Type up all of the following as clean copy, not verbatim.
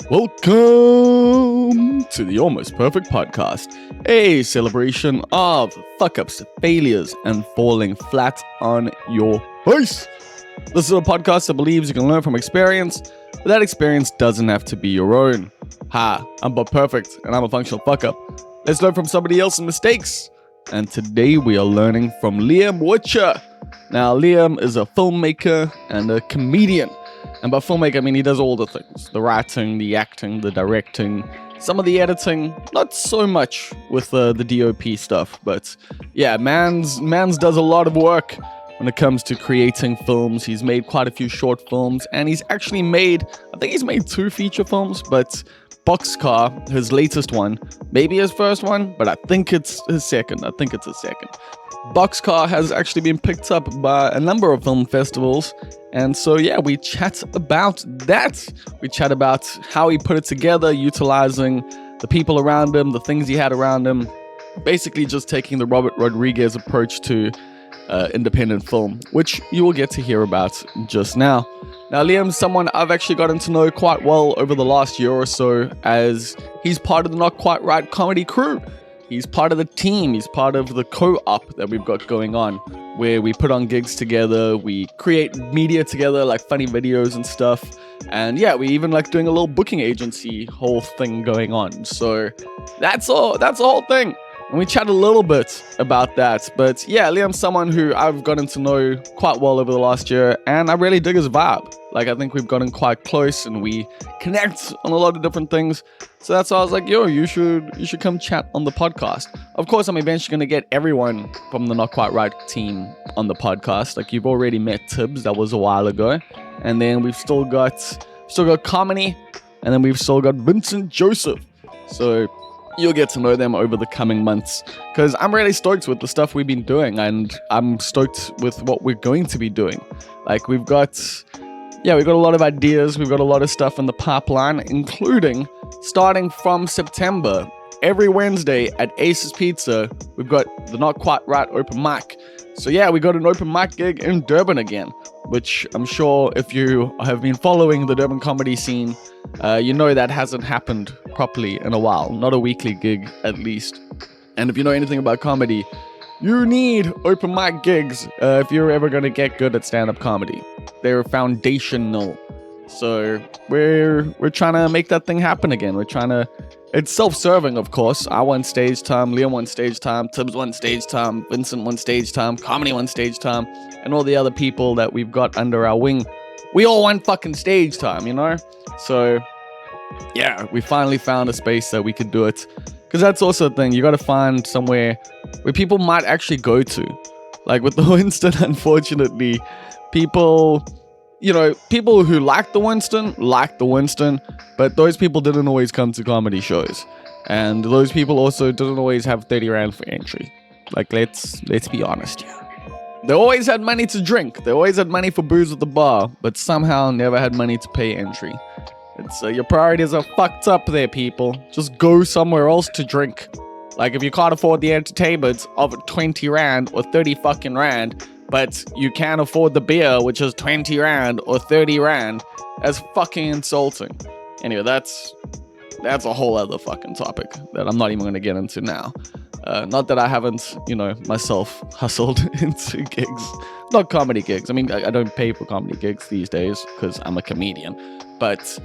Welcome to the Almost Perfect Podcast, a celebration of fuck-ups, failures, and falling flat on your face. This is a podcast that believes you can learn from experience, but that experience doesn't have to be your own. Hi, I'm Bob Perfect, and I'm a functional fuck-up. Let's learn from somebody else's mistakes. And today we are learning from Liam Whitcher. Now, Liam is a filmmaker and a comedian. And by filmmaker, I mean he does all the things. The writing, the acting, the directing, some of the editing. Not so much with the DOP stuff. But yeah, Mans does a lot of work when it comes to creating films. He's made quite a few short films. And he's actually made, I think he's made 2 feature films. But Boxcar, his latest one, maybe his first one, but I think it's his second. Boxcar has actually been picked up by a number of film festivals. And so, yeah, we chat about that. We chat about how he put it together, utilizing the people around him, the things he had around him. Basically just taking the Robert Rodriguez approach to independent film, which you will get to hear about just now. Now, Liam's someone I've actually gotten to know quite well over the last year or so, as he's part of the Not Quite Right comedy crew. He's part of the team. He's part of the co-op that we've got going on, where we put on gigs together, we create media together, like funny videos and stuff. And yeah, we even like doing a little booking agency whole thing going on. So that's the whole thing. And we chat a little bit about that. But yeah, Liam's someone who I've gotten to know quite well over the last year, and I really dig his vibe. Like, I think we've gotten quite close and we connect on a lot of different things. So that's why I was like, yo, you should come chat on the podcast. Of course, I'm eventually going to get everyone from the Not Quite Right team on the podcast. Like, you've already met Tibbs, that was a while ago. And then we've still got Comedy, and then we've still got Vincent Joseph. So you'll get to know them over the coming months, because I'm really stoked with the stuff we've been doing, and I'm stoked with what we're going to be doing. Like, we've got a lot of ideas, we've got a lot of stuff in the pipeline, including starting from September, every Wednesday at Ace's Pizza, we've got the Not Quite Right open mic. So yeah, we got an open mic gig in Durban again, which I'm sure if you have been following the Durban comedy scene, you know that hasn't happened properly in a while. Not a weekly gig, at least. And if you know anything about comedy, you need open mic gigs if you're ever going to get good at stand-up comedy. They're foundational. So we're trying to make that thing happen again. It's self-serving, of course. I want stage time, Liam wants stage time, Tibbs wants stage time, Vincent wants stage time, Comedy wants stage time, and all the other people that we've got under our wing. We all want fucking stage time, you know? So yeah, we finally found a space that we could do it. Because that's also the thing, you got to find somewhere where people might actually go to. Like with the Winston, unfortunately, people who like the Winston, but those people didn't always come to comedy shows. And those people also didn't always have 30 rand for entry. Like, let's be honest here. They always had money to drink. They always had money for booze at the bar, but somehow never had money to pay entry. It's your priorities are fucked up there, people. Just go somewhere else to drink. Like, if you can't afford the entertainment of 20 rand or 30 fucking rand, but you can't afford the beer, which is 20 rand or 30 rand, that's fucking insulting. Anyway, that's a whole other fucking topic that I'm not even going to get into now. Not that I haven't, myself hustled into gigs. Not comedy gigs. I mean, I don't pay for comedy gigs these days because I'm a comedian. But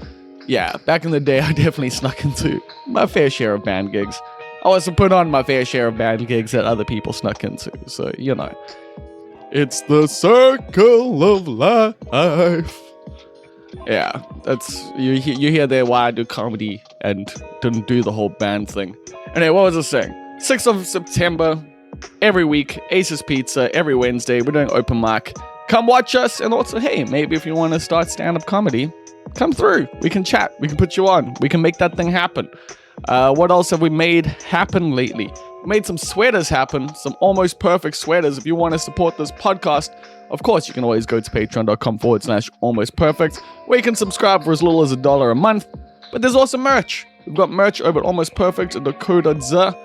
yeah, back in the day, I definitely snuck into my fair share of band gigs. I also put on my fair share of band gigs that other people snuck into. So, it's the circle of life. Yeah, that's you hear there why I do comedy and didn't do the whole band thing. Anyway, what was I saying? 6th of September, every week, Ace's Pizza, every Wednesday, we're doing open mic. Come watch us, and also, hey, maybe if you want to start stand-up comedy, come through. We can chat. We can put you on. We can make that thing happen. What else have we made happen lately? We made some sweaters happen, some almost perfect sweaters. If you want to support this podcast, of course, you can always go to patreon.com/almostperfect, where you can subscribe for as little as $1 a month. But there's also merch. We've got merch over at almostperfect.co.za.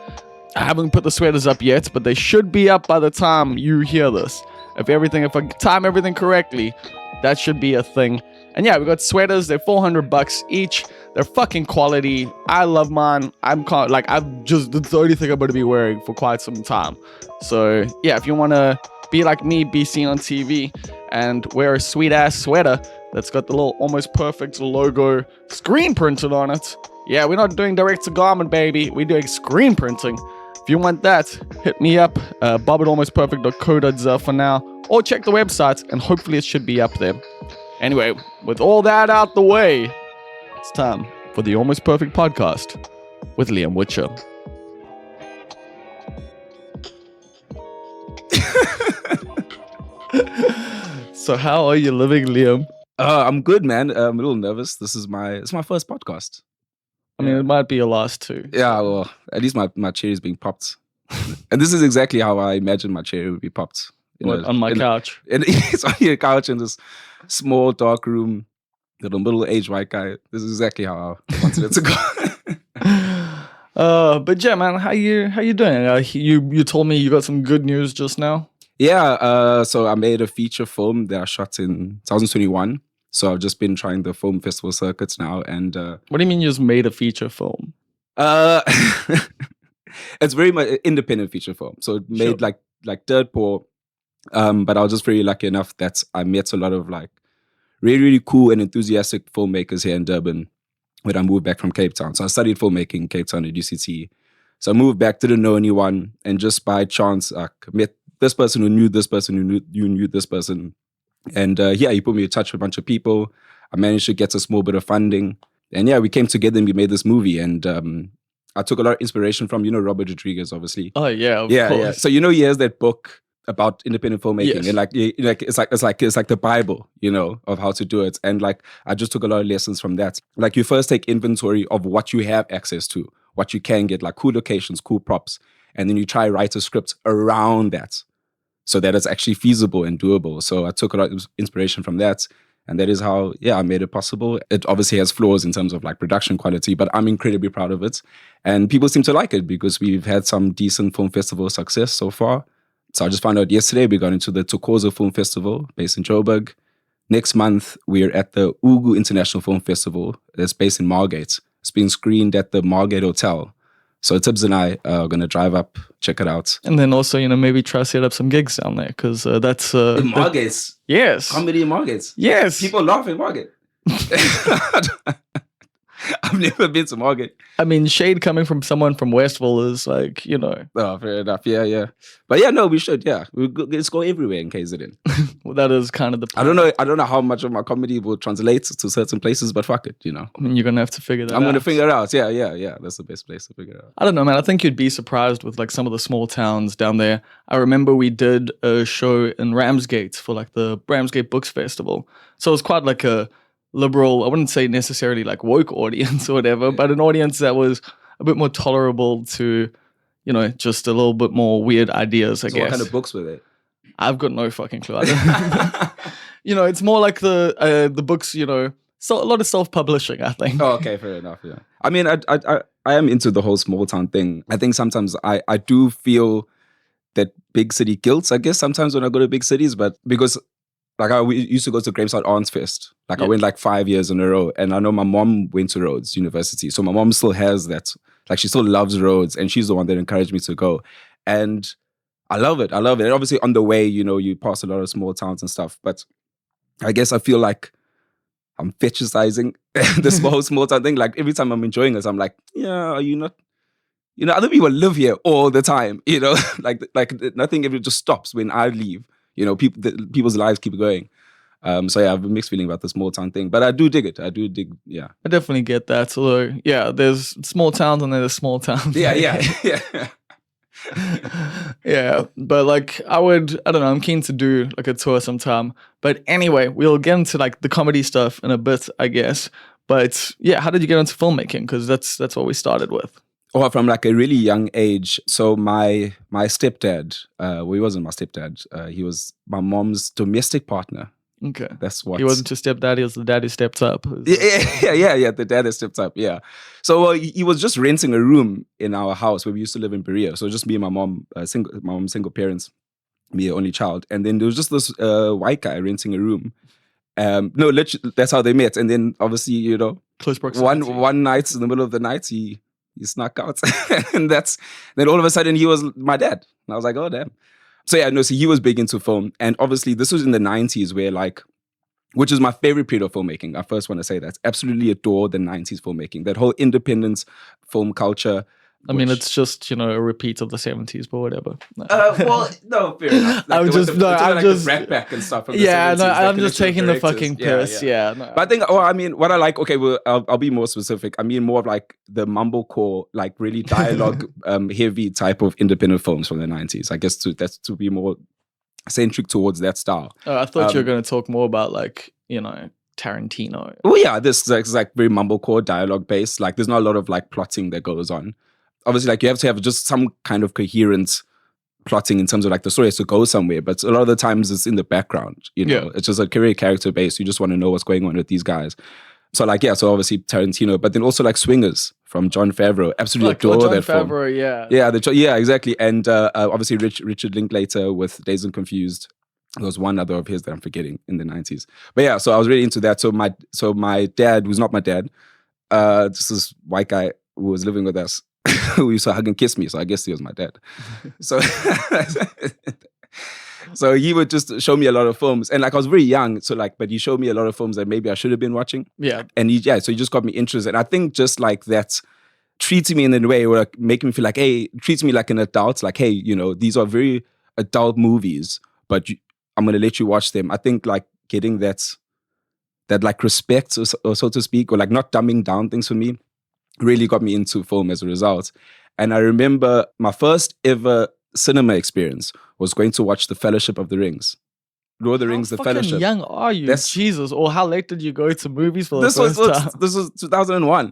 I haven't put the sweaters up yet, but they should be up by the time you hear this. If I time everything correctly, that should be a thing. And yeah, we got sweaters. They're $400 each. They're fucking quality. I love mine. It's the only thing I'm going to be wearing for quite some time. So yeah, if you want to be like me, be seen on TV, and wear a sweet ass sweater that's got the little almost perfect logo screen printed on it. Yeah, we're not doing direct to garment, baby. We're doing screen printing. If you want that, hit me up, bob@almostperfect.co.za for now, or check the website, and hopefully it should be up there. Anyway, with all that out the way, it's time for the Almost Perfect Podcast with Liam Whitcher. So how are you living, Liam? I'm good, man. I'm a little nervous. It's my first podcast. I mean, it might be your last too. Yeah, well, at least my cherry is being popped. And this is exactly how I imagine my cherry would be popped. On my couch? It's on your couch in this small, dark room. Little middle-aged white guy. This is exactly how I wanted it to go. But yeah, man, how you doing? You told me you got some good news just now. Yeah, so I made a feature film that I shot in 2021. So I've just been trying the film festival circuits now. And what do you mean you just made a feature film? It's very much an independent feature film. So it made like dirt poor. But I was just very lucky enough that I met a lot of like really, really cool and enthusiastic filmmakers here in Durban when I moved back from Cape Town. So I studied filmmaking in Cape Town at UCT. So I moved back, didn't know anyone, and just by chance I met this person who knew this person who knew this person. And he put me in touch with a bunch of people. I managed to get a small bit of funding. And yeah, we came together and we made this movie. And I took a lot of inspiration from, Robert Rodriguez, obviously. Oh, yeah, of course. Yeah. So, he has that book about independent filmmaking. Yes. And it's like the Bible, of how to do it. And like, I just took a lot of lessons from that. Like, you first take inventory of what you have access to, what you can get, like cool locations, cool props. And then you try write a script around that so that it's actually feasible and doable. So I took a lot of inspiration from that. And that is how, I made it possible. It obviously has flaws in terms of like production quality, but I'm incredibly proud of it. And people seem to like it because we've had some decent film festival success so far. So I just found out yesterday we got into the Tokozo Film Festival based in Joburg. Next month, we're at the Ugu International Film Festival that's based in Margate. It's being screened at the Margate Hotel. So Tibbs and I are going to drive up, check it out. And then also, maybe try to set up some gigs down there because that's... in Margate? Yes. Comedy in Margate? Yes. People laugh in Margate. I've never been to Margate. I mean, shade coming from someone from Westville is like, Oh, fair enough. Yeah. But yeah, no, we should. Yeah, let's go everywhere in KZN. Well, that is kind of the plan. I don't know how much of my comedy will translate to certain places, but fuck it, I mean, you're gonna have to figure that out. I'm gonna figure it out. Yeah. That's the best place to figure it out. I don't know, man. I think you'd be surprised with like some of the small towns down there. I remember we did a show in Ramsgate for like the Ramsgate Books Festival. So it was quite like a liberal, I wouldn't say necessarily like woke audience or whatever, but an audience that was a bit more tolerable to, just a little bit more weird ideas, I guess. What kind of books were they? I've got no fucking clue. It's more like the books, so a lot of self-publishing, I think. Oh, okay, fair enough, yeah. I mean, I am into the whole small town thing. I think sometimes I do feel that big city guilt, I guess, sometimes when I go to big cities, but because like we used to go to Graveside Arts Fest. Like I went like 5 years in a row. And I know my mom went to Rhodes University. So my mom still has that. Like she still loves Rhodes. And she's the one that encouraged me to go. And I love it. And obviously on the way, you pass a lot of small towns and stuff. But I guess I feel like I'm fetishizing the small town thing. Like every time I'm enjoying this, I'm like, yeah, are you not? Other people live here all the time. Like nothing ever just stops when I leave. People's lives keep going. So yeah, I have a mixed feeling about the small town thing, but I do dig it. Yeah. I definitely get that. So yeah, there's small towns and there's small towns. Yeah. Yeah, but like I don't know, I'm keen to do like a tour sometime. But anyway, we'll get into like the comedy stuff in a bit, I guess. But yeah, how did you get into filmmaking? Because that's what we started with. Oh, from like a really young age. So my stepdad, he wasn't my stepdad. He was my mom's domestic partner. Okay. That's what. He wasn't your stepdad, he was the dad who stepped up. Yeah. The dad that stepped up, yeah. So he was just renting a room in our house where we used to live in Berea. So just me and my mom, my mom's single parents, me, only child. And then there was just this white guy renting a room. No, literally, that's how they met. And then obviously, Close proximity. one night in the middle of the night, he snuck out, and then all of a sudden he was my dad. And I was like, oh damn. So yeah, no, so he was big into film, and obviously this was in the 90s, where like, which is my favorite period of filmmaking. I first want to say that. Absolutely adore the 90s filmmaking. That whole independence film culture. I mean, it's just, you know, a repeat of the 70s, but whatever. No. Well, no, fair enough. Like I'm just the Brat Pack and stuff. From the 70s, no, I'm just collection of taking the directors. fucking piss. Yeah. No. But I think, I mean, what I like, okay, well, I'll be more specific. I mean, more of like the mumblecore, like really dialogue heavy type of independent films from the 90s. I guess that's to be more centric towards that style. I thought you were going to talk more about like, you know, Tarantino. Well, yeah, this is like very mumblecore dialogue based. Like, there's not a lot of like plotting that goes on. Obviously, like you have to have just some kind of coherent plotting in terms of like the story has to go somewhere, but a lot of the times it's in the background. You know, it's just a very character based. You just want to know what's going on with these guys. So like, yeah, so obviously Tarantino, but then also like Swingers from Jon Favreau. Absolutely adore that film. Favreau, yeah. Yeah, exactly. And obviously Richard Linklater with Dazed and Confused. There was one other of his that I'm forgetting in the 90s. But yeah, so I was really into that. So my dad, who's not my dad, this is white guy who was living with us, who used to hug and kiss me. So I guess he was my dad. So so he would just show me a lot of films. And like I was very young, so like, but he showed me a lot of films that maybe I should have been watching. Yeah. And so he just got me interested. And I think just like that treating me in a way where like making me feel like, hey, treats me like an adult, like, hey, you know, these are very adult movies, but I'm going to let you watch them. I think like getting that like respect, or so to speak, or like not dumbing down things for me really got me into film as a result. And I remember my first ever cinema experience was going to watch The Fellowship of the Rings. Lord of the Rings, The Fellowship. How young are you? Jesus. Or how late did you go to movies for the first time? This was 2001.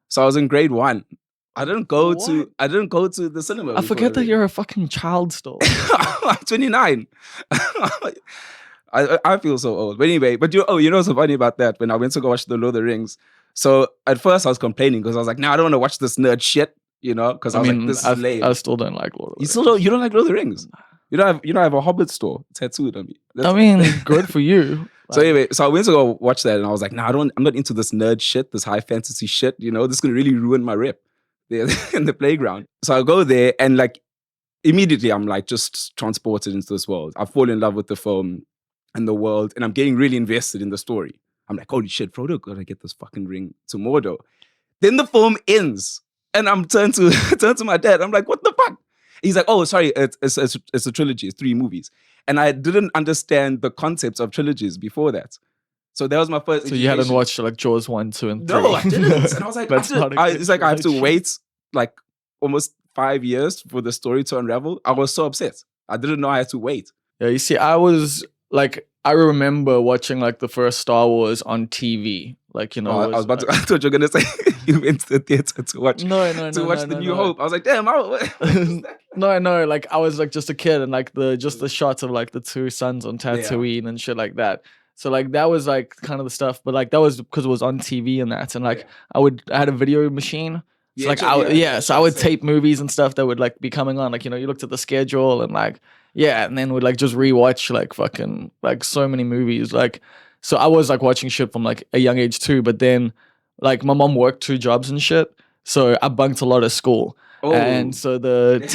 So I was in grade 1. I didn't go to the cinema. I forget that you're a fucking child still. I'm 29. I feel so old. But anyway, you know what's so funny about that? When I went to go watch The Lord of the Rings, so at first I was complaining because I was like, no, I don't want to watch this nerd shit, you know, because I was like, this is lame. I still don't like Lord of the Rings. You don't like Lord of the Rings? You don't have a Hobbit store tattooed on me. I mean, good for you. So anyway, so I went to go watch that and I was like, I'm not into this nerd shit, this high fantasy shit, you know, this is going to really ruin my rep there in the playground. So I go there and like immediately I'm like just transported into this world. I fall in love with the film and the world and I'm getting really invested in the story. I'm like, holy shit, Frodo gotta get this fucking ring to Mordor. Then the film ends and I'm turned to my dad. I'm like, what the fuck? He's like, oh, sorry, it's a trilogy, it's 3 movies. And I didn't understand the concepts of trilogies before that. So that was my first. So you hadn't watched like Jaws 1, 2, and 3? No, I didn't. And I was like, I have to wait like almost 5 years for the story to unravel. I was so upset. I didn't know I had to wait. Yeah, you see, I remember watching like the first Star Wars on TV. Like, you know, I thought you were gonna say you went to the theater to watch The New Hope. I was like, damn, no, like I was like just a kid and like the shots of like the 2 suns on Tatooine and shit like that. So like that was like kind of the stuff, but like that was because it was on TV and that, and like I had a video machine. So so I would tape movies and stuff that would like be coming on. Like, you know, you looked at the schedule and like, and then would like just rewatch like fucking like so many movies. Like, so I was like watching shit from like a young age too, but then like my mom worked 2 jobs and shit. So I bunked a lot of school. Oh. And so the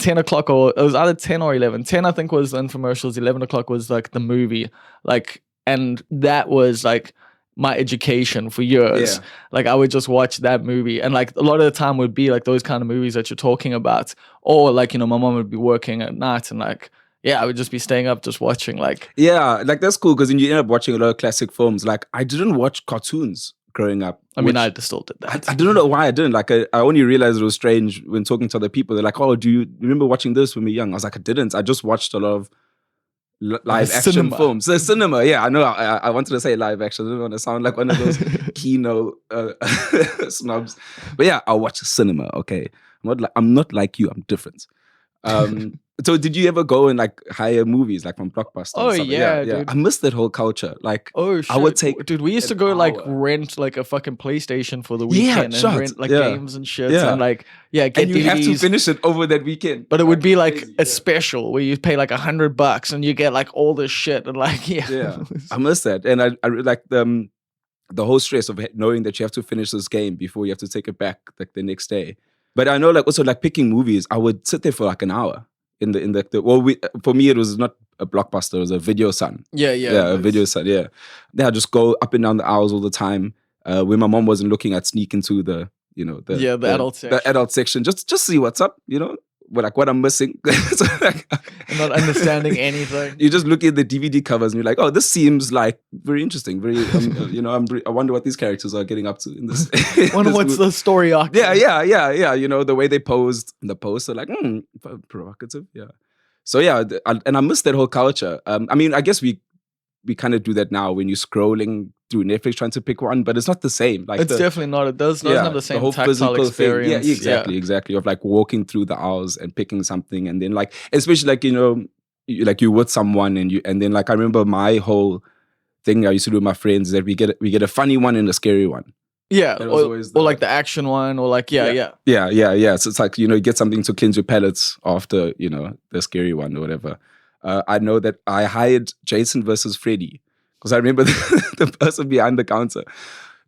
10 o'clock, or it was either 10 or 11. 10, I think, was the infomercials. 11 o'clock was like the movie. Like, and that was like my education for years. Yeah. Like I would just watch that movie, and like a lot of the time would be like those kind of movies that you're talking about, or like, you know, my mom would be working at night and like, I would just be staying up just watching like. Yeah, like that's cool because then you end up watching a lot of classic films. Like I didn't watch cartoons growing up. I mean, I still did that. I don't know why I didn't. Like I only realized it was strange when talking to other people. They're like, oh, do you remember watching this when we were young? I was like, I didn't. I just watched a lot of live action films. The cinema, yeah, I know. I wanted to say live action. I didn't want to sound like one of those Kino snobs. But yeah, I'll watch cinema. Okay, I'm not like you. I'm different. So did you ever go and like hire movies like from Blockbuster? Oh yeah, dude. I missed that whole culture. Like, oh shit, I would take. Dude, we used to go like rent like a fucking PlayStation for the weekend and rent like games and shit and like get and you DVDs. Have to finish it over that weekend. But it would be like a special where you pay like $100 and you get like all this shit and like I missed that, and I like the whole stress of knowing that you have to finish this game before you have to take it back like the next day. But I know like also like picking movies, I would sit there for like an hour for me it was not a Blockbuster, it was a Video Sun. Yeah, A Video Sun. Yeah, then I just go up and down the aisles all the time. When my mom wasn't looking, I'd sneak into the adult section. The adult section, just see what's up, what I'm missing. So, like, not understanding anything. You just look at the DVD covers and you're like, oh, this seems like very interesting. Very, I wonder what these characters are getting up to in this. Wonder what's the story arc. Yeah. The way they posed the poster, like, provocative. Yeah. So yeah, and I miss that whole culture. I mean, I guess we kind of do that now when you're scrolling through Netflix trying to pick one, but it's not the same. Like it's definitely not. It doesn't have the same tactile experience. Yeah, exactly. Of like walking through the aisles and picking something, and then like, especially like like you're with someone and then like I remember my whole thing I used to do with my friends is that we get a funny one and a scary one. Yeah, or like the action one, or like yeah. So it's like you get something to cleanse your palates after the scary one or whatever. I know that I hired Jason versus Freddy because I remember the person behind the counter.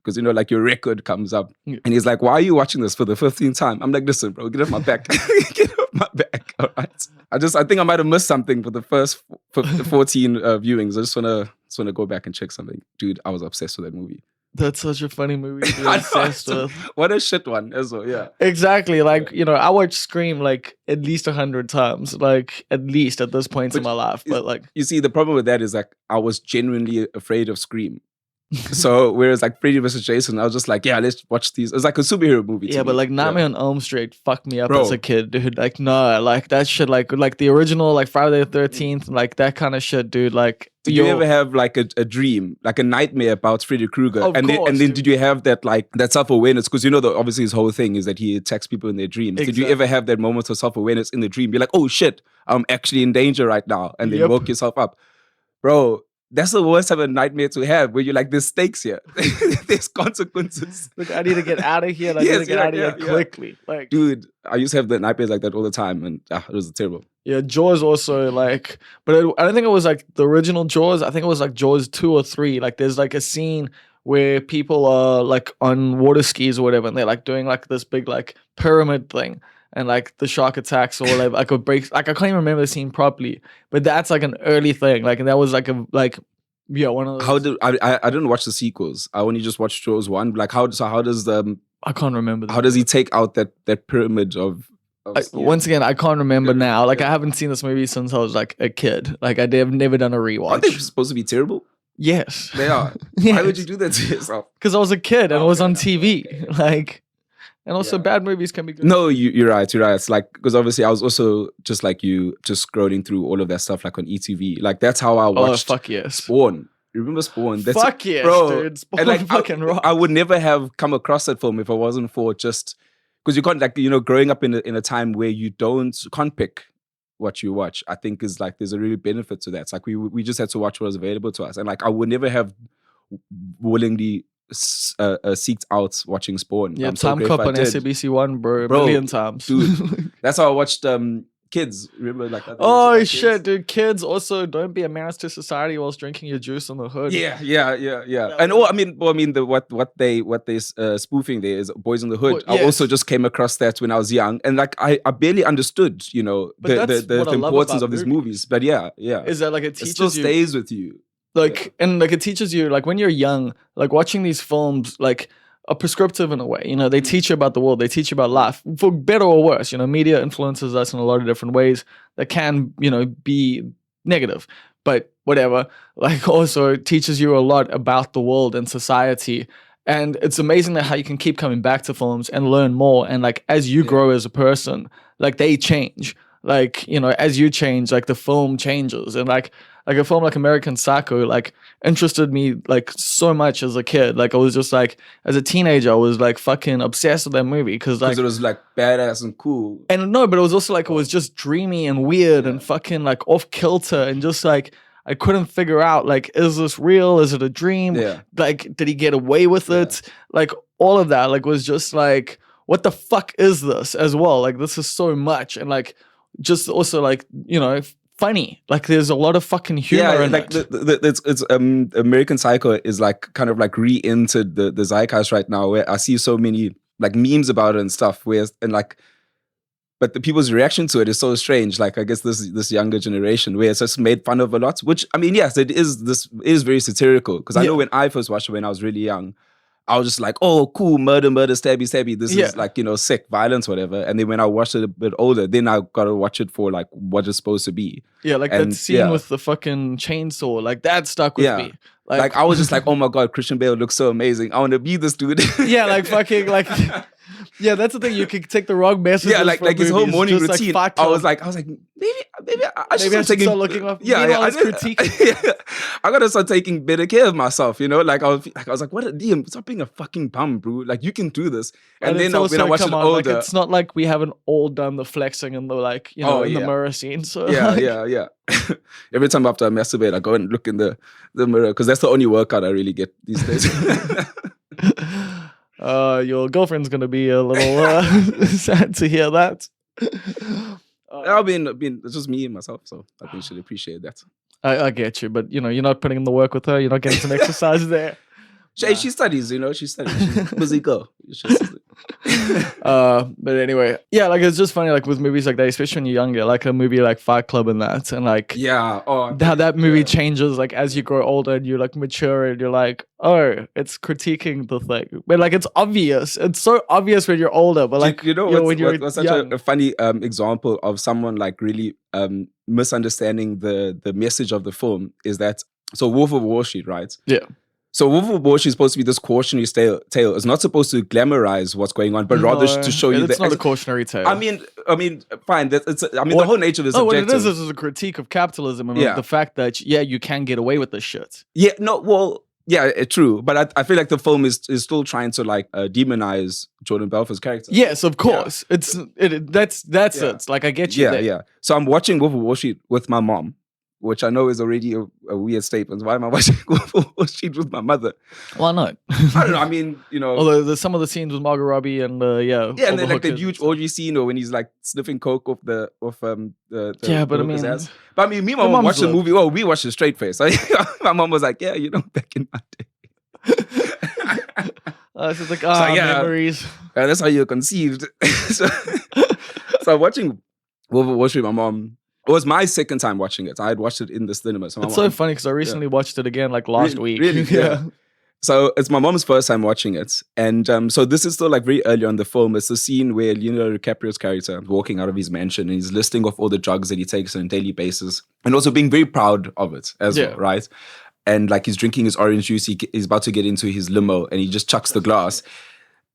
Because like your record comes up and he's like, "Why are you watching this for the 15th time?" I'm like, "Listen, bro, get off my back, get off my back." All right. I think I might have missed something for the first 14 viewings. I just wanna go back and check something, dude. I was obsessed with that movie. That's such a funny movie to be obsessed with. What a shit one as well, yeah. Exactly. Like, I watched Scream like at least 100 times. Like at least at this point in my life. But like you see, the problem with that is like I was genuinely afraid of Scream. So whereas like Freddy vs. Jason, I was just like, yeah, let's watch these. It's like a superhero movie. Yeah, but like Nightmare on Elm Street fucked me up as a kid, dude. Like no, like that shit, like the original, like Friday the 13th, like that kind of shit, dude. Like, did you ever have like a dream, like a nightmare about Freddy Krueger? And then did you have that like that self-awareness? Because obviously his whole thing is that he attacks people in their dreams. Exactly. Did you ever have that moment of self-awareness in the dream? You're like, oh shit, I'm actually in danger right now, and then woke yourself up, bro. That's the worst type of nightmare to have, where you're like, there's stakes here. There's consequences. Look, I need to get out of here. I need to get out of here quickly. Like, dude, I used to have the nightmares like that all the time, and it was terrible. Yeah, Jaws also, like, but I don't think it was like the original Jaws. I think it was like Jaws 2 or 3. Like, there's like a scene where people are like on water skis or whatever, and they're like doing like this big like pyramid thing. And like the shark attacks or whatever, like it breaks. Like I can't even remember the scene properly, but that's like an early thing. Like, and that was like one of those. How did I didn't watch the sequels. I only just watched Jaws 1. Like how does I can't remember. How does he take out that pyramid of once again, I can't remember now. Like I haven't seen this movie since I was like a kid. Like I've never done a rewatch. Aren't they supposed to be terrible? Yes, they are. Yes. Why would you do that to yourself? Because I was a kid and it was on TV. Like. And also bad movies can be good. No, you're right. It's like, because obviously I was also just like you, just scrolling through all of that stuff like on ETV. Like that's how I watched Spawn. You remember Spawn? That's fuck yes, bro. Dude. Spawn like, fucking rock. I would never have come across that film if I wasn't for just, because you can't like, growing up in a time where you can't pick what you watch, I think is like, there's a really benefit to that. It's like we just had to watch what was available to us. And like, I would never have willingly seeked out watching Spawn. Yeah, Time Cop on SABC1, bro, a million times. Dude, that's how I watched Kids. Remember like that? Oh shit, dude! Kids also don't be a menace to society whilst drinking your juice on the hood. Yeah. And what they spoofing there is Boys in the Hood. Yes. I also just came across that when I was young, and like I barely understood, the importance of these movies. But yeah, is that like it still stays with you. Like, and like it teaches you, like when you're young, like watching these films, like are prescriptive in a way. They teach you about the world, they teach you about life, for better or worse. Media influences us in a lot of different ways that can, be negative, but whatever. Like also it teaches you a lot about the world and society. And it's amazing that how you can keep coming back to films and learn more. And like, as you grow as a person, like they change, like, as you change, like the film changes. And like a film like American Psycho, like interested me like so much as a kid. Like I was just like, as a teenager, I was like fucking obsessed with that movie because like it was like badass and cool. And no, but it was also like it was just dreamy and weird and fucking like off kilter and just like I couldn't figure out like, is this real? Is it a dream? Yeah. Like, did he get away with it? Like all of that like was just like, what the fuck is this as well? Like this is so much and like just also like funny. Like there's a lot of fucking humor in like it. it's American Psycho is like kind of like re-entered the zeitgeist right now, where I see so many like memes about it and stuff, but the people's reaction to it is so strange. Like I guess this younger generation, where it's just made fun of a lot. Which I mean, yes, it is very satirical. Because I know when I first watched it when I was really young, I was just like, oh, cool, murder, stabby, stabby. This is like, sick, violence, whatever. And then when I watched it a bit older, then I got to watch it for like what it's supposed to be. Yeah, like that scene with the fucking chainsaw, like that stuck with me. Like I was just like, oh my God, Christian Bale looks so amazing. I want to be this dude. Yeah, like fucking like... Yeah, that's the thing. You can take the wrong message. Yeah, like his whole morning routine. Like, I was like, maybe I should start looking up. Yeah, I was critiquing. I gotta start taking better care of myself. Like I was like, what? Liam, stop being a fucking bum, bro. Like you can do this. And then when I watched it older, like, it's not like we haven't all done the flexing and the like, in the mirror scene. So yeah. Every time after I masturbate, I go and look in the mirror because that's the only workout I really get these days. Your girlfriend's gonna be a little sad to hear that. I've been it's just me and myself, so I think she'll appreciate that. I get you, but you're not putting in the work with her. You're not getting some exercise there. She studies, she studies. She's a busy girl. But anyway, yeah, like it's just funny, like with movies like that, especially when you're younger, like a movie like Fight Club and that, and like how that movie changes, like as you grow older and you like mature and you're like, oh, it's critiquing the thing, but like it's obvious. It's so obvious when you're older, but like what's such a funny example of someone like really misunderstanding the message of the film is that Wolf of Wall Street, right? Yeah. So Wolf of Wall Street is supposed to be this cautionary tale. It's not supposed to glamorize what's going on, but rather to show you that it's not a cautionary tale. I mean, fine. The whole nature of it is what subjective. it is a critique of capitalism and the fact that you can get away with this shit. Yeah, true. But I feel like the film is still trying to like demonize Jordan Belfort's character. Yes, of course. Yeah. That's it. Like I get you. Yeah. So I'm watching Wolf of Wall Street with my mom, which I know is already a weird statement. Why am I watching Wolf of Wall Street with my mother? Why not? I don't know. I mean, Although there's some of the scenes with Margot Robbie and and then like the huge orgy scene, or when he's like sniffing coke off the But I mean, me and my mom watched the movie. Well, we watched it straight face. My mom was like, "Yeah, back in my day." It's like memories. That's how you're conceived. so watching Wolf of Wall Street, my mom. It was my second time watching it. I had watched it in the cinema. So it's so funny because I recently watched it again like last week. Really? Yeah. So it's my mom's first time watching it. And so this is still like very early on in the film. It's the scene where Leonardo DiCaprio's character is walking out of his mansion and he's listing off all the drugs that he takes on a daily basis. And also being very proud of it as well, right? And like he's drinking his orange juice. He's about to get into his limo and he just chucks the glass.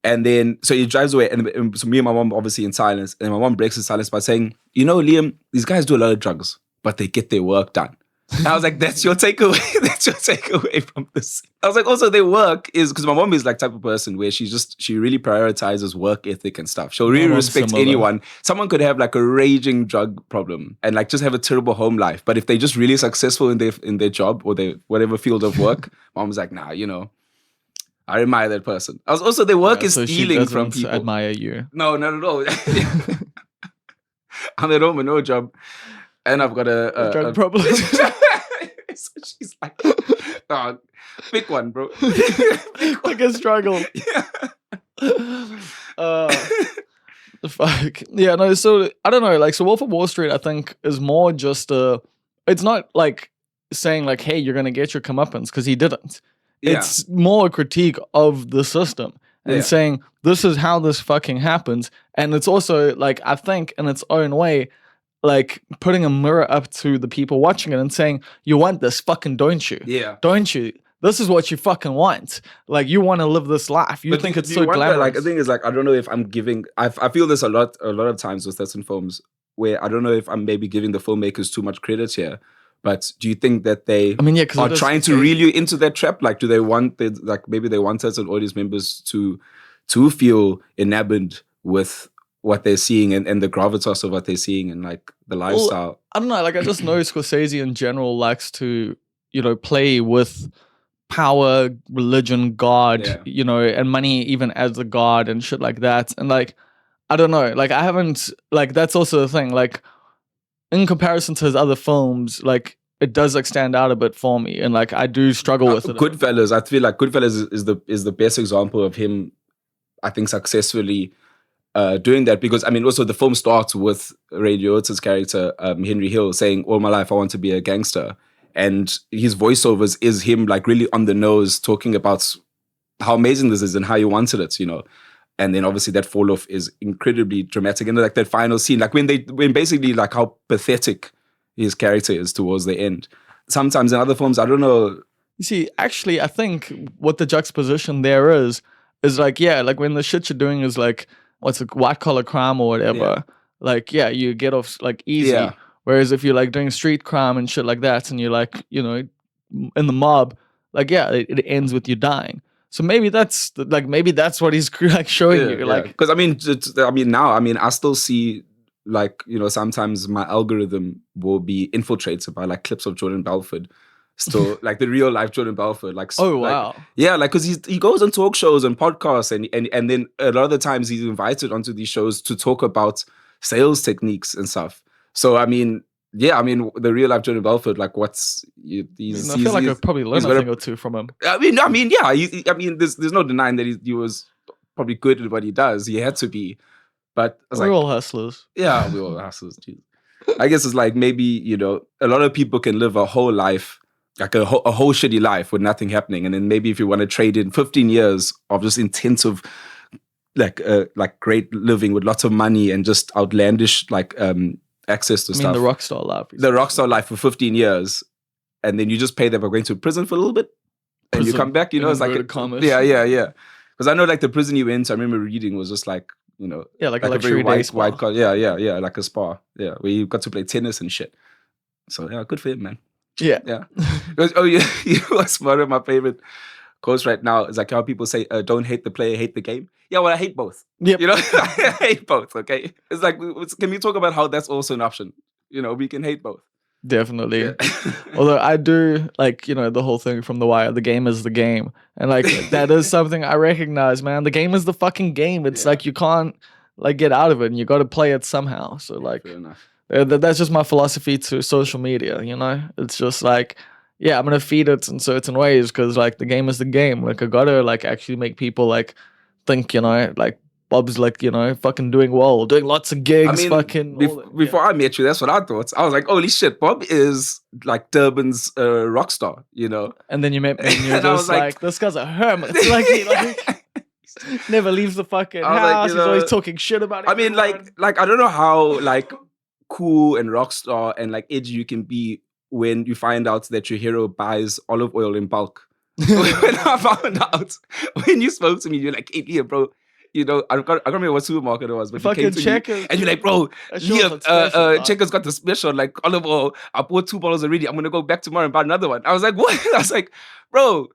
And then, so he drives away, and so me and my mom obviously in silence, and my mom breaks the silence by saying, Liam, these guys do a lot of drugs, but they get their work done. And I was like, that's your takeaway? That's your takeaway from this? I was like, also their work is, because my mom is like type of person where she really prioritizes work ethic and stuff. She'll really respect anyone. Someone could have like a raging drug problem and like just have a terrible home life. But if they're just really successful in their job or their whatever field of work, mom's like, nah, I admire that person. Also, their work is stealing from people. I admire you. No, not at all. I'm at home with no job, and I've got a drug problem. So she's like, "Dog, pick one, bro. Pick a struggle." Fuck. Yeah, no. So I don't know. Like, so Wolf of Wall Street, I think, is more just it's not like saying like, "Hey, you're gonna get your comeuppance," because he didn't. It's more a critique of the system and saying this is how this fucking happens. And it's also like, I think in its own way, like putting a mirror up to the people watching it and saying, you want this fucking, don't you? Yeah. Don't you? This is what you fucking want. Like you want to live this life. You think it's so glamorous. Like the thing is like, I don't know if I'm giving, I feel this a lot of times with certain films where I don't know if I'm maybe giving the filmmakers too much credit here. But do you think that they are trying to reel you into that trap? Like, do they want maybe they want certain audience members to feel enamored with what they're seeing and the gravitas of what they're seeing and like the lifestyle? Well, I don't know. Like, I just know Scorsese in general likes to, play with power, religion, God, and money even as a god and shit like that. And like, I don't know. Like, I haven't, like, that's also the thing. Like, in comparison to his other films, like it does like stand out a bit for me, and like I do struggle with it. Goodfellas, I feel like Goodfellas is the best example of him, I think, successfully doing that, because I mean, also the film starts with Ray Liotta's character, Henry Hill, saying, "All my life I want to be a gangster," and his voiceovers is him like really on the nose talking about how amazing this is and how he wanted it, you know. And then obviously that fall off is incredibly dramatic, and like that final scene, like when basically like how pathetic his character is towards the end. Sometimes in other films, I don't know. You see, actually, I think what the juxtaposition there is like, yeah, like when the shit you're doing is like, what's a white collar crime or whatever, like, yeah, you get off like easy. Yeah. Whereas if you're like doing street crime and shit like that, and you're like, you know, in the mob, like, yeah, it ends with you dying. So maybe that's what he's like showing you, like, because I mean, now, I mean, I still see, like, you know, sometimes my algorithm will be infiltrated by like clips of Jordan Belfort. Still, like the real life Jordan Belfort, like, oh wow, like, yeah, like, because he goes on talk shows and podcasts, and then a lot of the times he's invited onto these shows to talk about sales techniques and stuff. So I mean, yeah, I mean, the real life Jordan Belfort, like, I feel like I probably learned a thing or two from him. I mean, yeah, I mean, there's no denying that he was probably good at what he does. He had to be, but we're all hustlers. Yeah, we're all hustlers. Geez. I guess it's like, maybe, you know, a lot of people can live a whole life, like a whole shitty life with nothing happening, and then maybe if you want to trade in 15 years of just intensive, like great living with lots of money and just outlandish like access to stuff. The rockstar life. The rockstar life for 15 years, and then you just pay them by going to prison for a little bit, and you come back. You know, it's like yeah. Because I know, like, the prison you went to, I remember reading, was just like, you know, like a very white collar, yeah, like a spa, yeah, where you got to play tennis and shit. So yeah, good for him, man. Yeah. Because, you know what's one of my favorite quotes right now is like how people say, "Don't hate the player, hate the game." Yeah, well, I hate both. Yep. You know, I hate both. Okay, it's like, can we talk about how that's also an option? You know, we can hate both. Definitely. Yeah. Although I do, like, you know, the whole thing from The Wire, the game is the game. And like, that is something I recognize, man. The game is the fucking game. It's like, you can't like get out of it, and you got to play it somehow. So like, fair enough. That's just my philosophy to social media, you know? It's just like, yeah, I'm going to feed it in certain ways because like the game is the game. Like, I got to like actually make people like think, you know, like Bob's like, you know, fucking doing well, doing lots of gigs, I mean, fucking. Before I met you, that's what I thought. I was like, holy shit, Bob is like Durban's rock star, you know? And then you met me and you're just I was like, this guy's a hermit. Like, he never leaves the fucking house. Like, he's always talking shit about it. I mean, like I don't know how like cool and rock star and like edgy you can be when you find out that your hero buys olive oil in bulk. When I found out, when you spoke to me, you're like, hey, yeah, bro, you know, I can't remember what supermarket it was, but fucking you came to Checkers, me and you're like, bro, Checkers got the special, like olive oil. I bought 2 bottles already. I'm gonna go back tomorrow and buy another one. I was like, what? I was like, bro,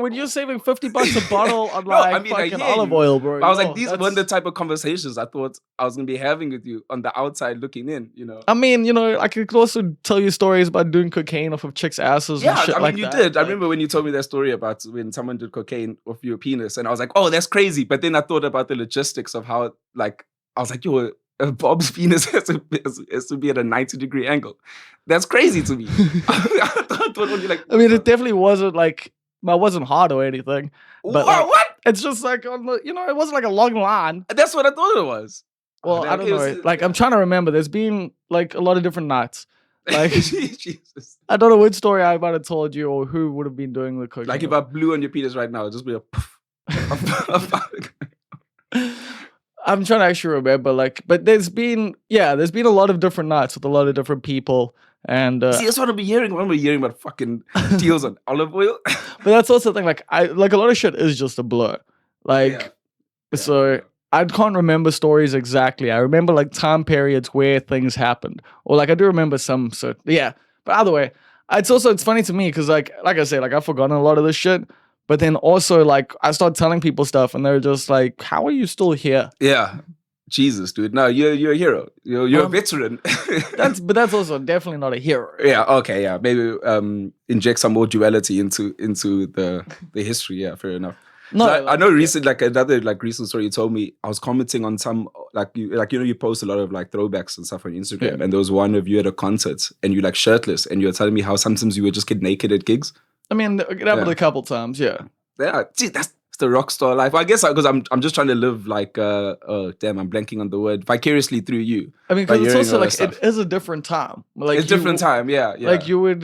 when you're saving $50 a bottle on like fucking olive oil, bro. I was like, these weren't the type of conversations I thought I was gonna be having with you on the outside looking in, you know. I mean, you know, I could also tell you stories about doing cocaine off of chicks' asses and shit. I mean, you did. I remember when you told me that story about when someone did cocaine off your penis, and I was like, oh, that's crazy. But then I thought about the logistics of how, like, I was like, yo, Bob's penis has to be at a 90-degree angle. That's crazy to me. I thought when you're like, I mean, it definitely wasn't like, it wasn't hard or anything. But like, what? It's just like, on the, you know, it wasn't like a long line. That's what I thought it was. Well, I don't know. Like, I'm trying to remember. There's been like a lot of different nights. Like, Jesus. I don't know which story I might have told you or who would have been doing the cooking. Like, if I blew on your penis right now, it'd just be a poof. I'm trying to actually remember, like, but there's been a lot of different nights with a lot of different people. And see, that's what I've been hearing. I'm hearing about fucking deals on olive oil. But that's also the thing, like, a lot of shit is just a blur. Like, so I can't remember stories exactly. I remember like time periods where things happened. Or like I do remember some, so yeah. But either way, it's funny to me because like I said, like I've forgotten a lot of this shit. But then also like I start telling people stuff and they're just like, how are you still here? Yeah. Jesus, dude. No, you're a hero. You're a veteran. That's also definitely not a hero. Yeah, okay, yeah. Maybe inject some more duality into the history. Yeah, fair enough. No, I know recent, like another like recent story you told me, I was commenting on some you post a lot of like throwbacks and stuff on Instagram, Yeah. and there was one of you at a concert and you like shirtless and you were telling me how sometimes you would just get naked at gigs. I mean, it happened a couple times, yeah. Yeah, gee, that's the rock star life. I guess because I'm just trying to live like oh damn, I'm blanking on the word, vicariously through you. I mean, by because it's hearing also all that like, it stuff. is a different time. Like It's different time, yeah. Like you're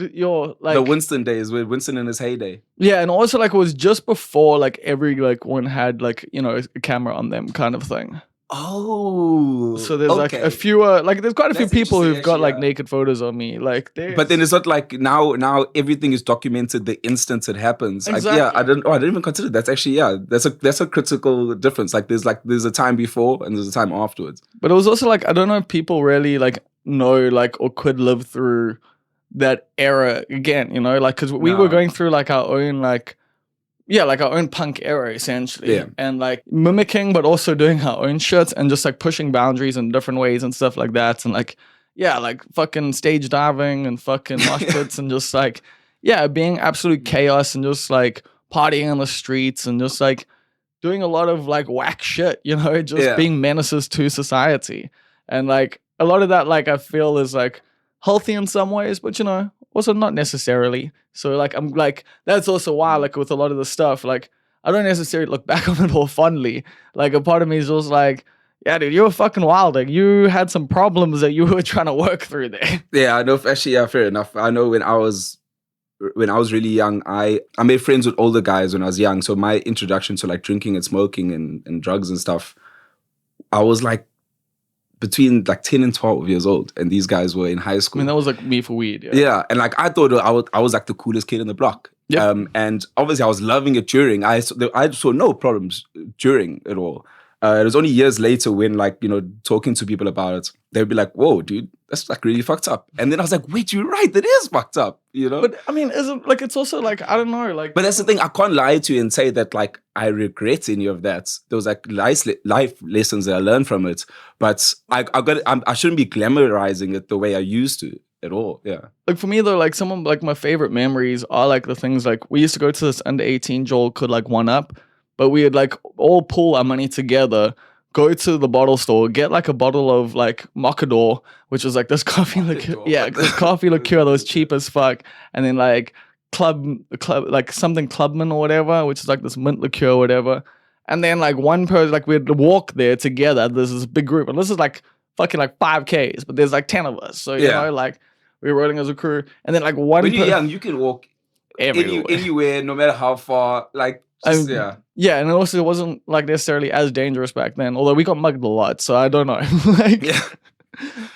like the Winston days with Winston in his heyday. Yeah, and also like it was just before like every like one had like, you know, a camera on them kind of thing. Oh, So there's like a fewer, like there's quite a few That's people who've interesting, got like yeah. naked photos on me. Like But then it's not like now everything is documented the instant it happens. Exactly. I didn't even consider that's actually that's a critical difference. Like there's a time before and there's a time afterwards. But it was also like, I don't know if people really like know like or could live through that era again, you know, like because we were going through like our own like like our own punk era essentially. Yeah. And like mimicking but also doing our own shit and just like pushing boundaries in different ways and stuff like that. And like like fucking stage diving and fucking mosh pits and just like being absolute chaos and just like partying on the streets and just like doing a lot of like whack shit, you know, just being menaces to society. And like a lot of that, like I feel is like healthy in some ways, but you know, also not necessarily. So like I'm like, that's also why like with a lot of the stuff, like I don't necessarily look back on it all fondly. Like a part of me is just like, yeah, dude, you were fucking wild. Like you had some problems that you were trying to work through there. Yeah, I know. Actually, yeah, fair enough. I know when I was really young, I made friends with older guys when I was young. So my introduction to like drinking and smoking and drugs and stuff, I was like between like 10 and 12 years old, and these guys were in high school. I mean, that was like me for weed. Yeah, and like I thought I was like the coolest kid in the block. Yep. And obviously I was loving it during. I saw no problems during it all. It was only years later when, like, you know, talking to people about it, they'd be like, whoa, dude, that's like really fucked up. And then I was like, wait, you're right, that is fucked up, you know? But I mean, isn't like, it's also like, I don't know, like. But that's the thing, I can't lie to you and say that like I regret any of that. There was like life lessons that I learned from it. But I shouldn't be glamorizing it the way I used to at all. Yeah. Like for me though, like some of like my favorite memories are like the things like we used to go to this under 18 Joel could like one up. But we would like all pool our money together, go to the bottle store, get like a bottle of like Mocador, which was like this coffee liqueur. Yeah, this coffee liqueur that was cheap as fuck. And then like club like something Clubman or whatever, which is like this mint liqueur or whatever. And then like one person, like we'd walk there together. There's this big group. And this is like fucking like 5Ks, but there's like 10 of us. So, you know, like we were rolling as a crew. And then like one when you're young, you can walk anywhere, no matter how far. Like, just, yeah, and also it wasn't like necessarily as dangerous back then. Although we got mugged a lot, so I don't know. Like,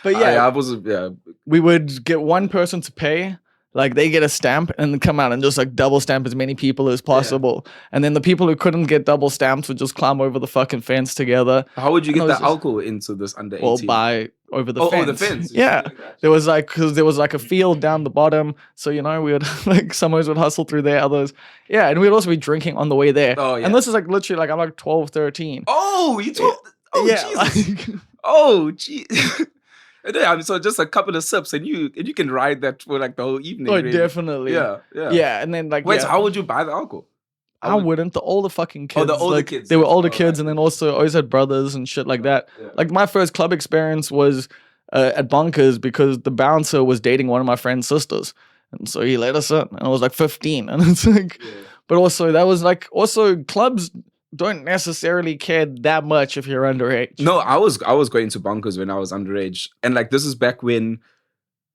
but we would get one person to pay. Like they get a stamp and then come out and just like double stamp as many people as possible. And then the people who couldn't get double stamps would just climb over the fucking fence together. How would you get the alcohol into this under 18? Well, by over the fence. Oh, the fence. Yeah. There was like, because there was like a field down the bottom. So, you know, we would like, some of us would hustle through there, others. Yeah. And we'd also be drinking on the way there. Oh, yeah. And this is like literally like, I'm like 12, 13. Oh, you 12? Oh, yeah. Jesus. Oh, gee. Yeah, I mean, so just a couple of sips and you can ride that for like the whole evening. Oh, really. Definitely. Yeah. Yeah, and then like wait, so how would you buy the alcohol? I wouldn't. The older fucking kids. Oh, the older like, kids. They were older kids, and then also always had brothers and shit like that. Yeah. Like my first club experience was at Bunkers because the bouncer was dating one of my friend's sisters, and so he let us in, and I was like 15, and it's like, but also that was like also clubs don't necessarily care that much if you're underage. No, I was going to Bunkers when I was underage, and like this is back when.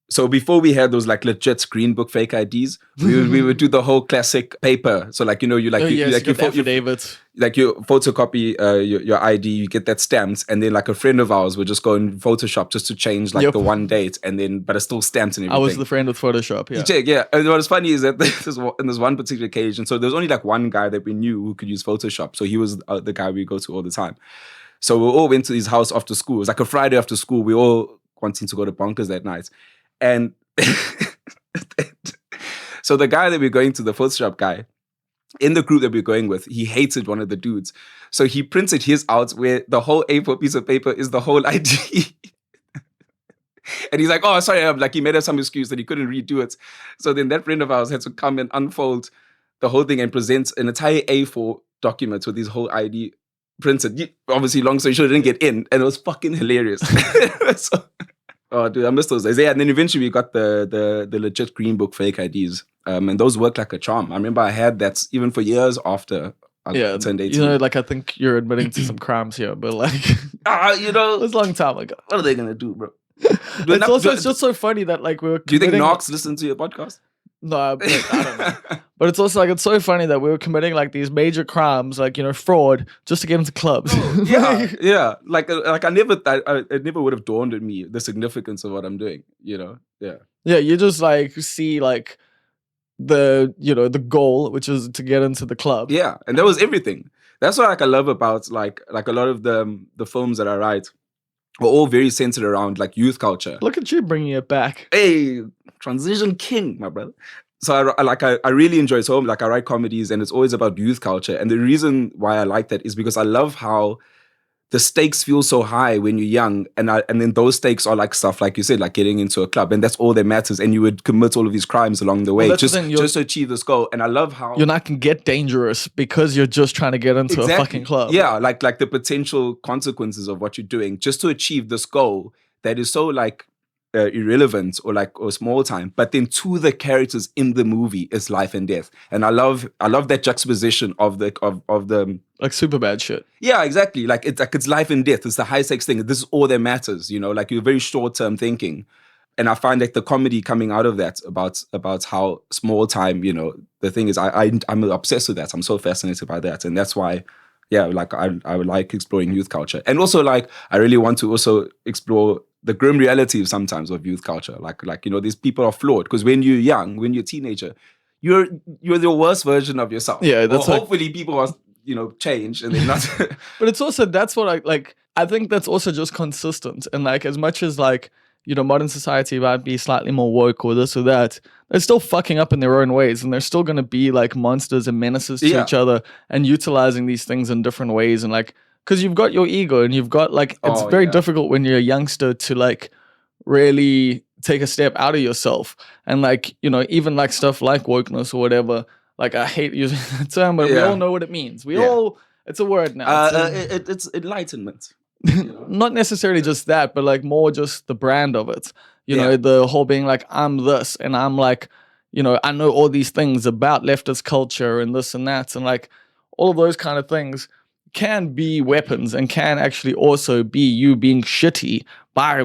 So before we had those like legit Green Book fake IDs, we would do the whole classic paper. So like, you know, you like you affidavits. Like you photocopy your ID, you get that stamped, and then like a friend of ours would just go in Photoshop just to change like the one date, and then but it's still stamped and everything. I was the friend with Photoshop. Yeah. You check, yeah. And what's funny is that in this one particular occasion, so there was only like one guy that we knew who could use Photoshop. So he was the guy we go to all the time. So we all went to his house after school. It was like a Friday after school. We all wanting to go to Bunkers that night. And so the guy that we're going to, the Photoshop guy, in the group that we're going with, he hated one of the dudes. So he printed his out where the whole A4 piece of paper is the whole ID. And he's like, oh, sorry, like he made up some excuse that he couldn't redo it. So then that friend of ours had to come and unfold the whole thing and present an entire A4 documents with his whole ID printed. Obviously, long story short, I didn't get in, and it was fucking hilarious. So, oh, dude, I missed those days. Yeah, and then eventually we got the legit green book fake IDs, and those worked like a charm. I remember I had that even for years after I turned 18. You know, like I think you're admitting to some crimes here, but like, you know, it was a long time ago. What are they gonna do, bro? It's just so funny that like we were. Do you think Knox listens to your podcast? No, but I don't know. But it's also like it's so funny that we were committing like these major crimes, like fraud, just to get into clubs. Yeah, yeah. Like I never, it never would have dawned on me the significance of what I'm doing. Yeah. Yeah, you just like see like the goal, which is to get into the club. Yeah, and that was everything. That's what I love about like a lot of the films that I write are all very centered around like youth culture. Look at you bringing it back. Hey, transition king, my brother. So I really enjoy it. So like I write comedies and it's always about youth culture. And the reason why I like that is because I love how the stakes feel so high when you're young, and then those stakes are like stuff like you said, like getting into a club, and that's all that matters. And you would commit all of these crimes along the way just to achieve this goal. And I love how you're not gonna get dangerous because you're just trying to get into a fucking club. Yeah, like the potential consequences of what you're doing just to achieve this goal that is so like irrelevant or small time, but then to the characters in the movie is life and death. And I love that juxtaposition of the like super bad shit. Yeah, exactly. Like it's life and death. It's the high stakes thing. This is all that matters. Like you're very short term thinking. And I find like the comedy coming out of that about how small time. The thing is, I'm obsessed with that. I'm so fascinated by that, and that's why. Yeah, like I would like exploring youth culture, and also like I really want to also explore the grim reality sometimes of youth culture. Like these people are flawed because when you're young, when you're a teenager, you're the worst version of yourself. Yeah, that's hopefully people are change and they're not. But it's also that's what I like. I think that's also just consistent, and like as much as like modern society might be slightly more woke or this or that, they're still fucking up in their own ways, and they're still going to be like monsters and menaces to each other and utilizing these things in different ways. And like, because you've got your ego and you've got like, it's very difficult when you're a youngster to like really take a step out of yourself. And like, even like stuff like wokeness or whatever, like I hate using that term, but we all know what it means. It's a word now. It's enlightenment. Not necessarily just that, but like more just the brand of it. The whole being like, I'm this, and I'm like, I know all these things about leftist culture and this and that, and like all of those kind of things can be weapons and can actually also be you being shitty by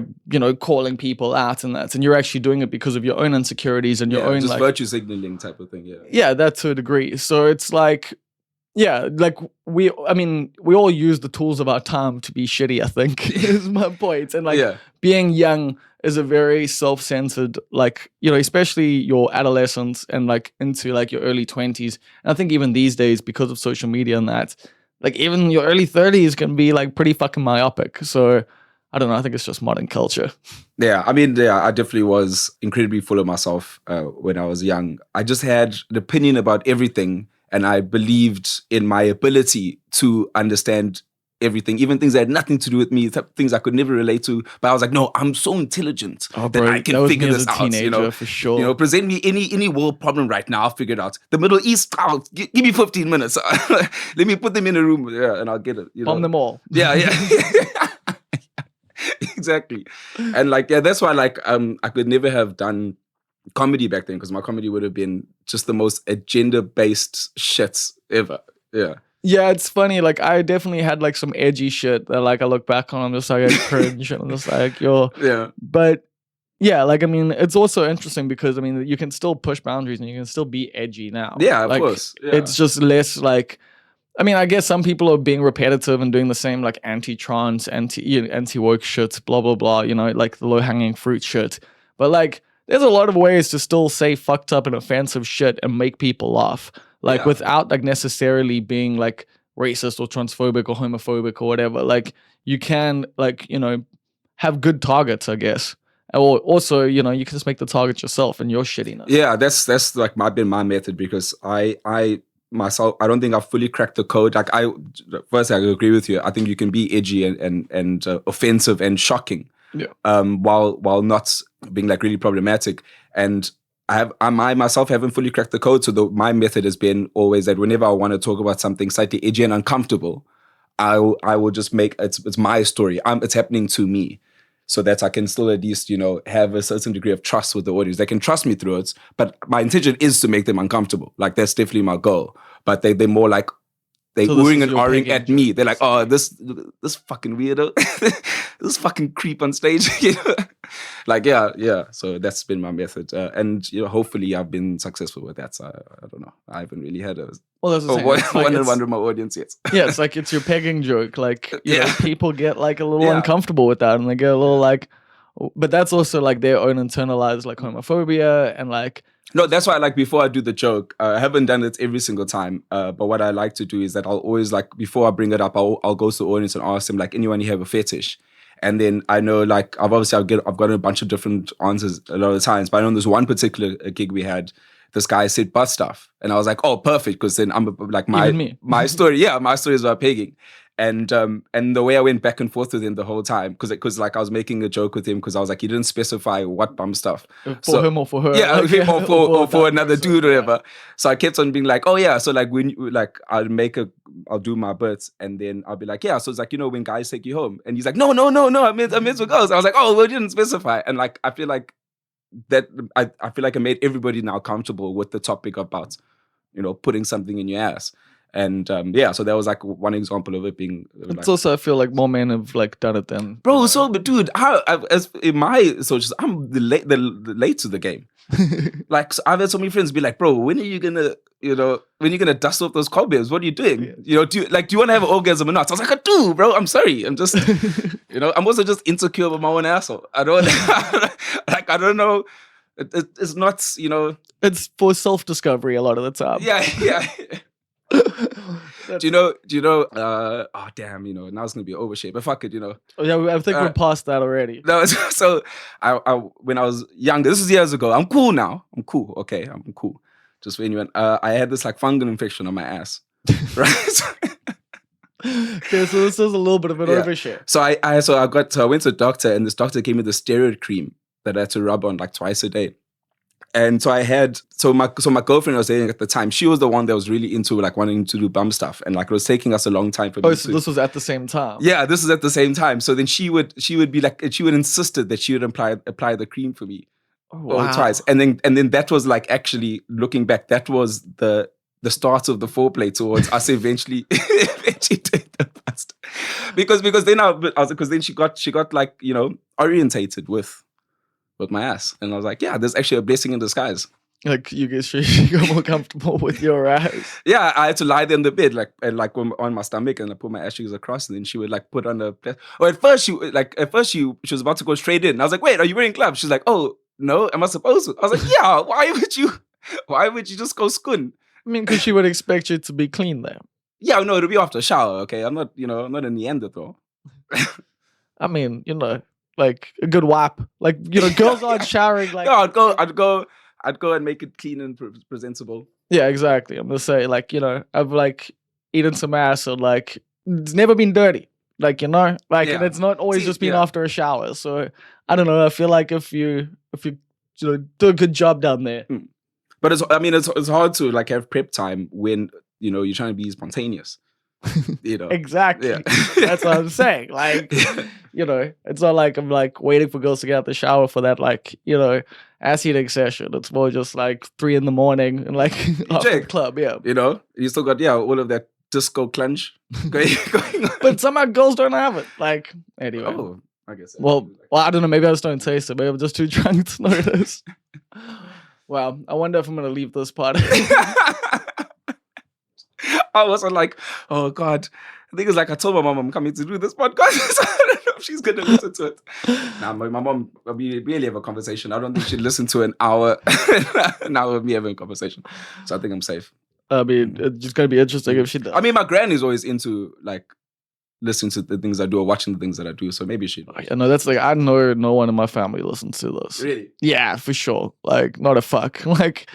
calling people out and that, and you're actually doing it because of your own insecurities and your own just like virtue signaling type of thing. Yeah, that to a degree. So it's like. Yeah, like we all use the tools of our time to be shitty, I think, is my point. And like being young is a very self-centered, like, especially your adolescence and like into like your early 20s. And I think even these days, because of social media and that, like even your early 30s can be like pretty fucking myopic. So I don't know, I think it's just modern culture. Yeah, I definitely was incredibly full of myself when I was young. I just had an opinion about everything. And I believed in my ability to understand everything, even things that had nothing to do with me, things I could never relate to. But I was like, no, I'm so intelligent that I can figure this out. Teenager, for sure. Present me any world problem right now, I'll figure it out. The Middle East, give me 15 minutes. Let me put them in a room, and I'll get it. Bomb them all. Yeah. Exactly. And like, that's why like I could never have done comedy back then, because my comedy would have been just the most agenda-based shit ever. Yeah, it's funny. Like I definitely had like some edgy shit that like I look back on, I'm just like I cringe and I'm just like, But yeah, like I mean, it's also interesting because I mean, you can still push boundaries and you can still be edgy now. Yeah, of like, course. Yeah. It's just less like. I mean, I guess some people are being repetitive and doing the same like anti-trans, anti-woke shit, blah blah blah. Like the low-hanging fruit shit. But like. There's a lot of ways to still say fucked up and offensive shit and make people laugh, like without like necessarily being like racist or transphobic or homophobic or whatever. Like you can like, have good targets, I guess. Or also, you can just make the target yourself and your shittiness. Yeah, that's like been my method, because I myself, I don't think I've fully cracked the code. Like firstly, I agree with you. I think you can be edgy and offensive and shocking. Yeah. While not being like really problematic. And I myself haven't fully cracked the code. So my method has been always that whenever I want to talk about something slightly edgy and uncomfortable, I will just make it's my story. It's happening to me, so that I can still at least, have a certain degree of trust with the audience. They can trust me through it, but my intention is to make them uncomfortable. Like that's definitely my goal. But they're more like they oohing and ahhing at me. They're like, oh, this fucking weirdo, this fucking creep on stage. Like yeah. So that's been my method, and hopefully I've been successful with that. So I don't know. I haven't really had a one-on-one with my audience yet. Yeah, it's like it's your pegging joke. Like people get like a little uncomfortable with that, and they get a little like. But that's also like their own internalized like homophobia and like. No, that's why like before I do the joke, I haven't done it every single time. But what I like to do is that I'll always like before I bring it up, I'll go to the audience and ask them like, anyone here have a fetish? And then I know like I've gotten a bunch of different answers a lot of the times. But I know there's one particular gig we had. This guy said butt stuff, and I was like, oh, perfect, because then I'm like my story, my story is about pegging. And the way I went back and forth with him the whole time, because like I was making a joke with him because I was like, he didn't specify what bum stuff for him or for her, yeah, like, or for another dude or whatever. So I kept on being like, oh yeah, so like when I'll do my bits, and then I'll be like, yeah, so it's like when guys take you home, and he's like, no, I meant for girls. I was like, oh, well, you didn't specify, and like I feel like that I feel like I made everybody now comfortable with the topic about putting something in your ass. And so that was like one example of it being. It's also I feel like more men have like done it than bro. So, but dude, as in my socials, I'm the late to the game. Like so I've had so many friends be like, bro, when are you gonna dust off those cobwebs? What are you doing? Yeah. Do you want to have an orgasm or not? So I was like, I do, bro. I'm sorry. I'm just, I'm also just insecure with my own asshole. I don't like. I don't know. It's not. It's for self-discovery a lot of the time. Yeah. Do you know? Oh damn! Now it's gonna be overshare, but fuck it. Oh, yeah, I think we're past that already. No, so I when I was younger, this was years ago. I'm cool now. I'm cool. Okay, I'm cool. Just for anyone, I had this like fungal infection on my ass, right? Okay, so this is a little bit of an overshare. So I went to a doctor, and this doctor gave me the steroid cream that I had to rub on like twice a day. And so my girlfriend I was dating at the time, she was the one that was really into like wanting to do bum stuff, and like it was taking us a long time for me. Oh, so this was at the same time. Yeah, this is at the same time. So then she would be like, she would insisted that she would apply the cream for me twice, and then that was like actually looking back, that was the start of the foreplay towards us eventually doing the bust, because then she got like orientated with my ass, and I was like, yeah, there's actually a blessing in disguise. Like she got more comfortable with your ass. Yeah, I had to lie there in the bed, on my stomach, and I put my ass cheeks across, and then she would like put on a. Or at first she was about to go straight in. I was like, wait, are you wearing gloves? She's like, oh no, am I supposed to? I was like, yeah. Why would you just go skun? I mean, because she would expect you to be clean there. Yeah, no, it'll be after a shower. Okay, I'm not a Neanderthal. I mean, like a good wipe. Like, girls aren't showering. Like, no, I'd go and make it clean and presentable. Yeah, exactly. I'm gonna say, like, I've like eaten some ass, and like it's never been dirty. Like, and it's not always just been after a shower. So I don't know. I feel like if you do a good job down there. But it's hard to like have prep time when you're trying to be spontaneous. Exactly. Yeah. That's what I'm saying. Like, it's not like I'm like waiting for girls to get out the shower for that, like, ass eating session. It's more just like 3 a.m. and like after the club. Yeah. You still got all of that disco clunge going on. But somehow girls don't have it. Like, anyway. Oh, I guess. Well, I don't know. Maybe I just don't taste it. Maybe I'm just too drunk to notice. Wow. I wonder if I'm going to leave this part. I was like, oh God. I think it's like I told my mom I'm coming to do this podcast. So I don't know if she's going to listen to it. Nah, my mom, we really have a conversation. I don't think she'd listen to an hour of me having a conversation. So I think I'm safe. I mean, it's just going to be interesting if she does. I mean, my granny's always into like listening to the things I do or watching the things that I do. So maybe she. Yeah, no, that's like, I know no one in my family listens to this. Really? Yeah, for sure. Like, not a fuck. Like,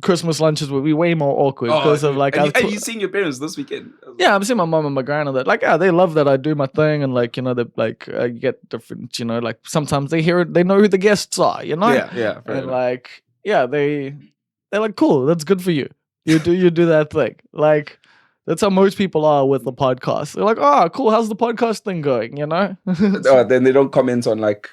Christmas lunches would be way more awkward because of like. And you seen your parents this weekend? Yeah, I'm seeing my mom and my grandma. That like, they love that I do my thing, and like, they like I get different. Like sometimes they hear it, they know who the guests are. Yeah. And like, yeah, they're like, cool, that's good for you. You do that thing. Like, that's how most people are with the podcast. They're like, oh, cool, how's the podcast thing going? You know? Then they don't comment on like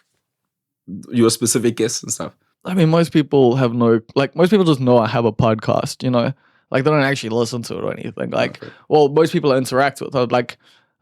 your specific guests and stuff. I mean, most people have most people just know I have a podcast, you know? Like, they don't actually listen to it or anything. Like, Okay. well, most people I interact with.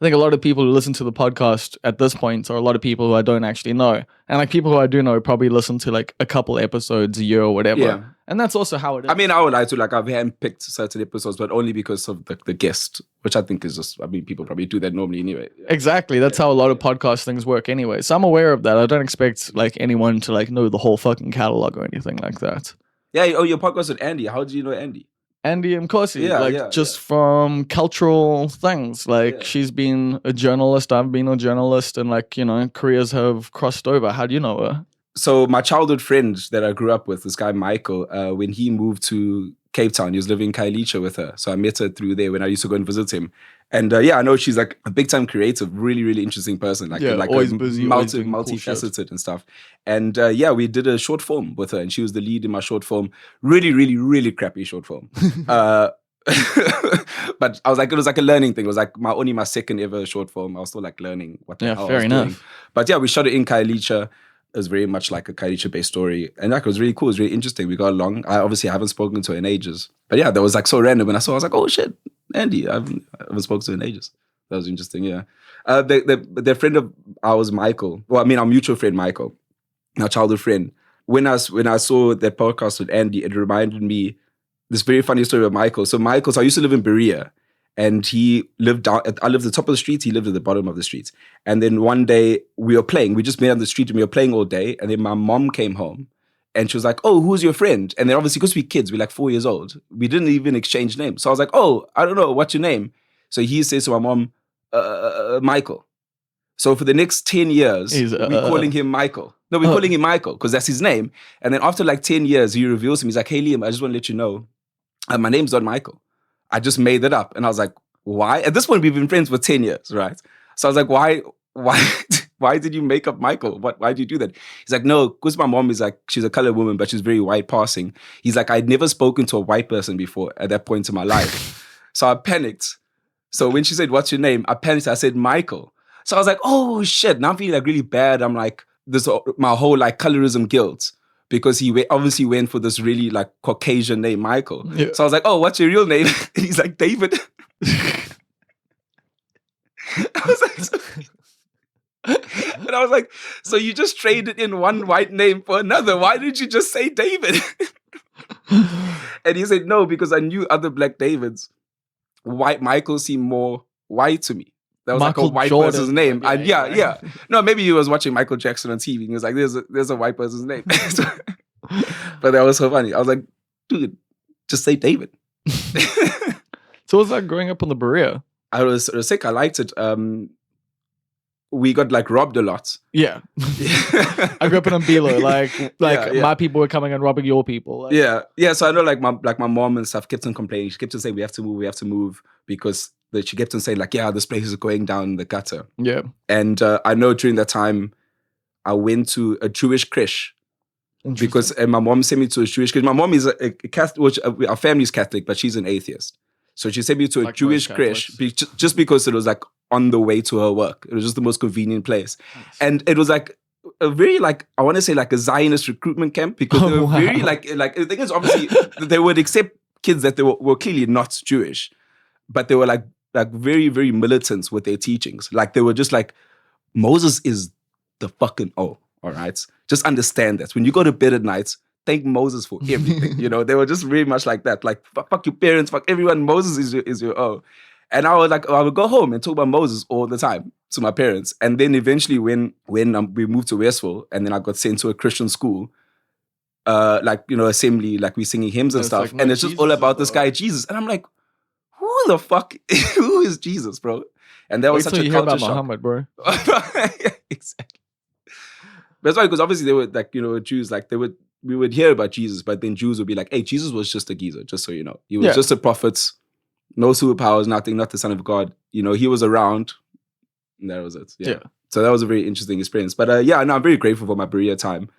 I think a lot of people who listen to the podcast at this point are a lot of people who I don't actually know. And like people who I do know probably listen to like a couple episodes a year or whatever. Yeah. And that's also how it is. I mean, I would like to, like, I've handpicked certain episodes, but only because of the guest, which I think is just, I mean, people probably do that normally anyway. Exactly. That's how a lot of podcast things work anyway. So I'm aware of that. I don't expect like anyone to like know the whole fucking catalog or anything like that. Yeah. Oh, your podcast with Andy. How did you know Andy? Andy Mkosi, Yeah, just from cultural things. Like Yeah. she's been a journalist, I've been a journalist, and like, you know, careers have crossed over. How do you know her? So my childhood friend that I grew up with, this guy Michael, when he moved to Cape Town, he was living in Kailicha with her. So I met her through there when I used to go and visit him. And I know she's like a big time creative, really, really interesting person. Like, Yeah, like always busy, always doing cool multifaceted and stuff. And we did a short film with her, and she was the lead in my short film. Really, really, really crappy short film. But I was like, it was like a learning thing. It was like only my second ever short film. I was still like learning what the hell I fair was enough. doing. But yeah, we shot it in Kailicha. It was very much like a Kailicha-based story. And like, it was really cool. It was really interesting. We got along. I obviously haven't spoken to her in ages. But yeah, that was like so random. When I saw, I was like, oh shit, Andy, I haven't spoken to her in ages. That was interesting, yeah. The friend of ours, Michael, well, I mean, our mutual friend, Michael, our childhood friend, when I saw that podcast with Andy, it reminded me this very funny story about Michael. So I used to live in Berea. And he lived I lived at the top of the street, he lived at the bottom of the street. And then one day we were playing, we just met on the street and we were playing all day. And then my mom came home and she was like, oh, who's your friend? And then obviously, because we're kids, we're like 4 years old, we didn't even exchange names. So I was like, oh, I don't know, what's your name? So he says to my mom, Michael. So for the next 10 years, we're calling him Michael. No, we're calling him Michael because that's his name. And then after like 10 years, he reveals to me, he's like, hey, Liam, I just want to let you know, my name's not Michael. I just made it up. And I was like, why? At this point, we've been friends for 10 years, right? So I was like, why did you make up Michael? Why did you do that? He's like, no, because my mom is like, she's a colored woman, but she's very white passing. He's like, I'd never spoken to a white person before at that point in my life. So I panicked. So when she said, what's your name? I panicked. I said, Michael. So I was like, oh shit. Now I'm feeling like really bad. I'm like, my whole like colorism guilt. Because he obviously went for this really like Caucasian name, Michael. Yeah. So I was like, oh, what's your real name? And he's like, David. And I was like, so you just traded in one white name for another. Why did you just say David? And he said, no, because I knew other Black Davids. White Michael seemed more white to me. That was Michael like a white Jordan. Person's name. Yeah. No, maybe he was watching Michael Jackson on TV. And he was like, there's a white person's name. But that was so funny. I was like, dude, just say David. So was that growing up on the Berea? I was sick. I liked it. We got like robbed a lot. Yeah. I grew up in Mbilo. Like my people were coming and robbing your people. Like. Yeah. So I know like my mom and stuff kept on complaining. She kept on saying, we have to move because she kept on saying like, yeah, this place is going down the gutter. Yeah. And I know during that time, I went to a Jewish creche because my mom sent me to a Jewish creche. My mom is a Catholic, which our family is Catholic, but she's an atheist. So she sent me to a like Jewish creche just because it was like on the way to her work. It was just the most convenient place. Nice. And it was like a very like, I want to say like a Zionist recruitment camp because they were very like the thing is obviously they would accept kids that they were clearly not Jewish, but they were like very, very militant with their teachings. Like they were just like, Moses is the fucking all right? Just understand that. When you go to bed at night, thank Moses for everything. You know, they were just very much like that. Like, fuck your parents, fuck everyone. Moses is your oh. And I was like, I would go home and talk about Moses all the time to my parents. And then eventually when we moved to Westville and then I got sent to a Christian school, like, you know, assembly, like we singing hymns and stuff. Like, and it's just all about this guy, Jesus. And I'm like, who the fuck, who is Jesus, bro? And that was such a culture shock. Muhammad, bro. Yeah, exactly. That's why, because obviously they were like, you know, Jews, like we would hear about Jesus, but then Jews would be like, hey, Jesus was just a geezer, just so you know. He was just a prophet, no superpowers, nothing, not the son of God. You know, he was around, and that was it. Yeah. So that was a very interesting experience. But I'm very grateful for my Berea time.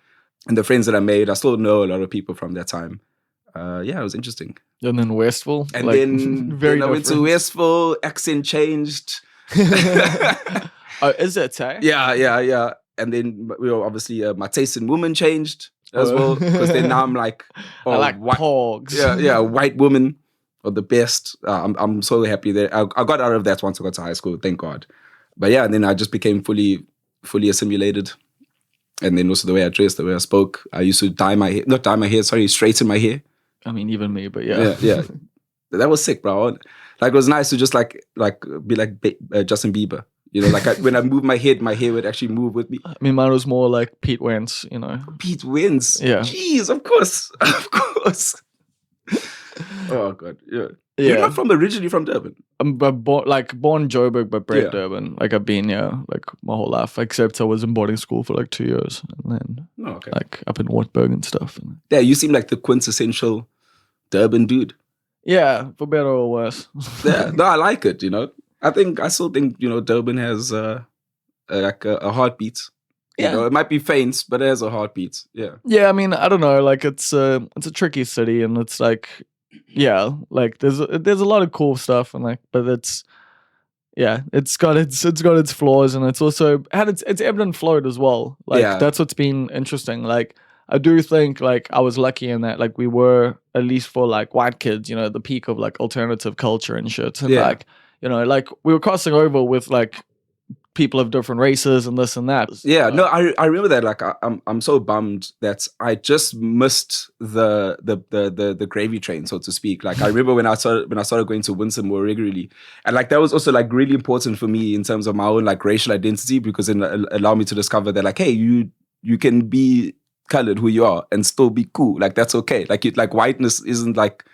And the friends that I made, I still know a lot of people from that time. Yeah, it was interesting. And then Westville, And like, then, very I went to different. Westville, accent changed. Oh, is it, eh? Yeah. And then obviously my taste in women changed as well, because then now I'm like, I like white, pogs. yeah, white women are the best. I'm so happy that I got out of that once I got to high school, thank God. But yeah, and then I just became fully assimilated. And then also the way I dressed, the way I spoke. I used to straighten my hair. I mean, even me, but yeah. Yeah. That was sick, bro. Like, it was nice to just like be like Justin Bieber. You know, like when I moved my hair would actually move with me. I mean, mine was more like Pete Wentz, you know. Pete Wentz? Yeah. Jeez, of course. Of course. Oh, God. Yeah. Yeah. You're not originally from Durban. I'm born Joburg, but bred Durban. Like, I've been like my whole life, except I was in boarding school for like 2 years, and then like up in Wartburg and stuff. Yeah, you seem like the quintessential Durban dude. Yeah, for better or worse. Yeah, no, I like it. You know, I still think Durban has like a heartbeat. Yeah. You know, it might be faint, but it has a heartbeat. Yeah. Yeah, I mean, I don't know. Like, it's a tricky city, and it's like, yeah, like there's a lot of cool stuff, and like, but it's got its flaws, and it's also had its ebbed and flowed as well. Like, that's what's been interesting. Like, I do think like I was lucky in that like we were, at least for like white kids, the peak of like alternative culture and shit, and like like we were crossing over with like people of different races and this and that. Yeah, no, I remember that. Like, I'm so bummed that I just missed the gravy train, so to speak. Like, I remember when I started going to Winston more regularly, and like that was also like really important for me in terms of my own like racial identity, because it allowed me to discover that like, hey, you can be colored who you are and still be cool. Like, that's okay. Like whiteness isn't like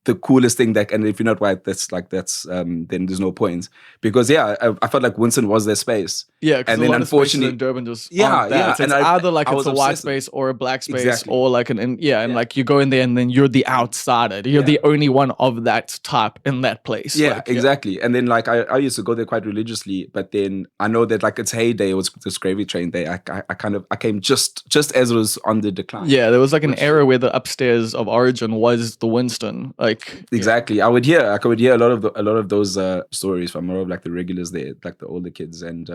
the coolest thing and if you're not white, that's then there's no point, because I felt like Winston was their space. Yeah, and then unfortunately in Durban just it's either like it's a white space or a black space, or like and like you go in there and then you're the outsider. You're the only one of that type in that place. Yeah, like, exactly. And then like I used to go there quite religiously, but then I know that like its heyday was this gravy train day. I came just as it was on the decline. Yeah, there was like an era where the upstairs of Origin was the Winston. Like, exactly. I could hear a lot of those stories from more of like the regulars there, like the older kids, and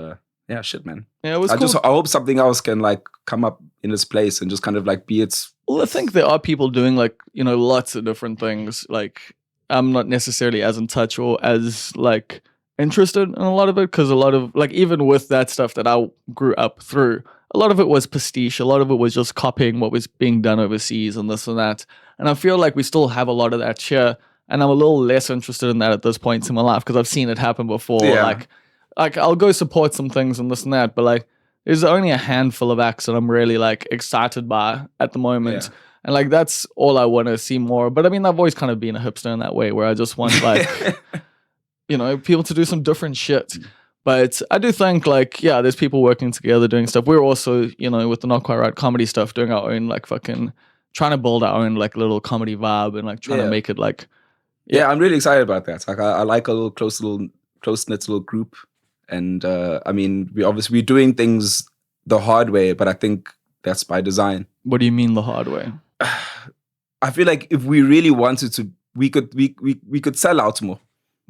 yeah, shit, man. Yeah, it was cool. I hope something else can like come up in its place and just kind of like be its. Well, I think there are people doing like lots of different things. Like, I'm not necessarily as in touch or as like interested in a lot of it, because a lot of like, even with that stuff that I grew up through, a lot of it was pastiche. A lot of it was just copying what was being done overseas and this and that. And I feel like we still have a lot of that here. And I'm a little less interested in that at this point in my life, because I've seen it happen before. Yeah. Like I'll go support some things and this and that, but like there's only a handful of acts that I'm really like excited by at the moment. Yeah. And like that's all I want to see more. But I mean, I've always kind of been a hipster in that way, where I just want like people to do some different shit. But I do think like, yeah, there's people working together doing stuff. We're also, with the Not Quite Right comedy stuff, doing our own like fucking trying to build our own like little comedy vibe and like trying to make it like yeah, I'm really excited about that. Like I like a little close-knit little group. And I mean, we're doing things the hard way, but I think that's by design. What do you mean the hard way? I feel like if we really wanted to, we could sell out more.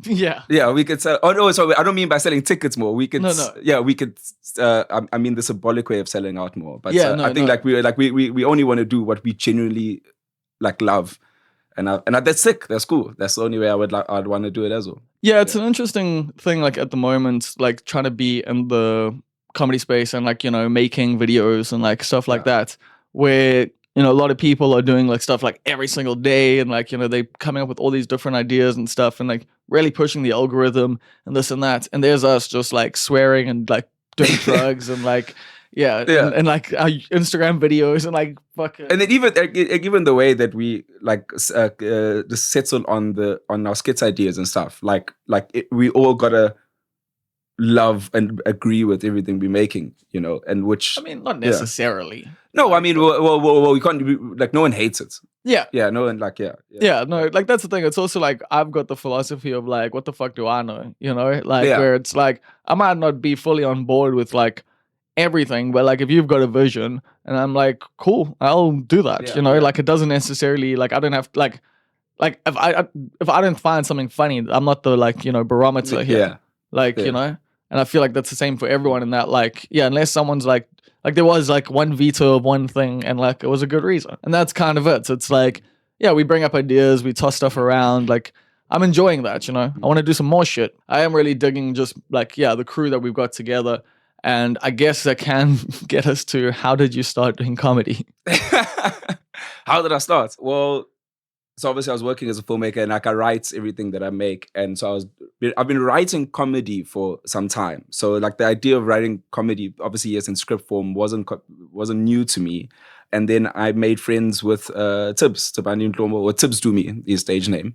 Yeah. Yeah, we could sell. Oh no, sorry, I don't mean by selling tickets more. We could. No. Yeah, we could. I mean the symbolic way of selling out more. But I think we only want to do what we genuinely like love. And that's sick. That's cool. That's the only way I'd want to do it as well. Yeah, it's an interesting thing. Like at the moment, like trying to be in the comedy space and like making videos and like stuff like that, where a lot of people are doing like stuff like every single day, and like they coming up with all these different ideas and stuff, and like really pushing the algorithm and this and that. And there's us just like swearing and like doing drugs and like. Yeah. And like our Instagram videos and like fucking. And then even the way that we like just settle on our skits ideas and stuff, like we all gotta love and agree with everything we're making, and which. I mean, not necessarily. Yeah. No, I mean, well, we can't like no one hates it. Yeah. Yeah, no one like Yeah, no, like that's the thing. It's also like I've got the philosophy of like, what the fuck do I know? Like where it's like I might not be fully on board with like everything, but like if you've got a vision, and I'm like, cool, I'll do that. Yeah, You know, yeah. like it doesn't necessarily like I don't have like if I don't find something funny, I'm not the like barometer here. Yeah. Like Yeah. and I feel like that's the same for everyone in that like unless someone's like there was like one veto of one thing and like it was a good reason, and that's kind of it. So it's like we bring up ideas, we toss stuff around, like. I'm enjoying that, I want to do some more shit. I am really digging just like, the crew that we've got together. And I guess that can get us to how did you start doing comedy? How did I start? Well, so obviously I was working as a filmmaker and like I write everything that I make. And so I've been writing comedy for some time. So like the idea of writing comedy, obviously yes, in script form wasn't new to me. And then I made friends with Tibbs, or Tibbs Do Me, his stage name.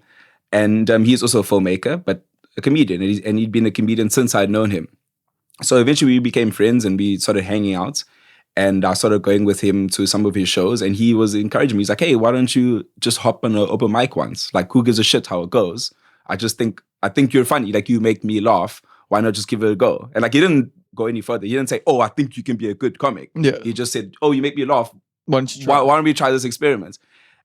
And he's also a filmmaker, but a comedian. And he'd been a comedian since I'd known him. So eventually we became friends and we started hanging out. And I started going with him to some of his shows. And he was encouraging me. He's like, hey, why don't you just hop on an open mic once? Like, who gives a shit how it goes? I think you're funny. Like, you make me laugh. Why not just give it a go? And like, he didn't go any further. He didn't say, oh, I think you can be a good comic. Yeah. He just said, oh, you make me laugh. Why don't we try this experiment?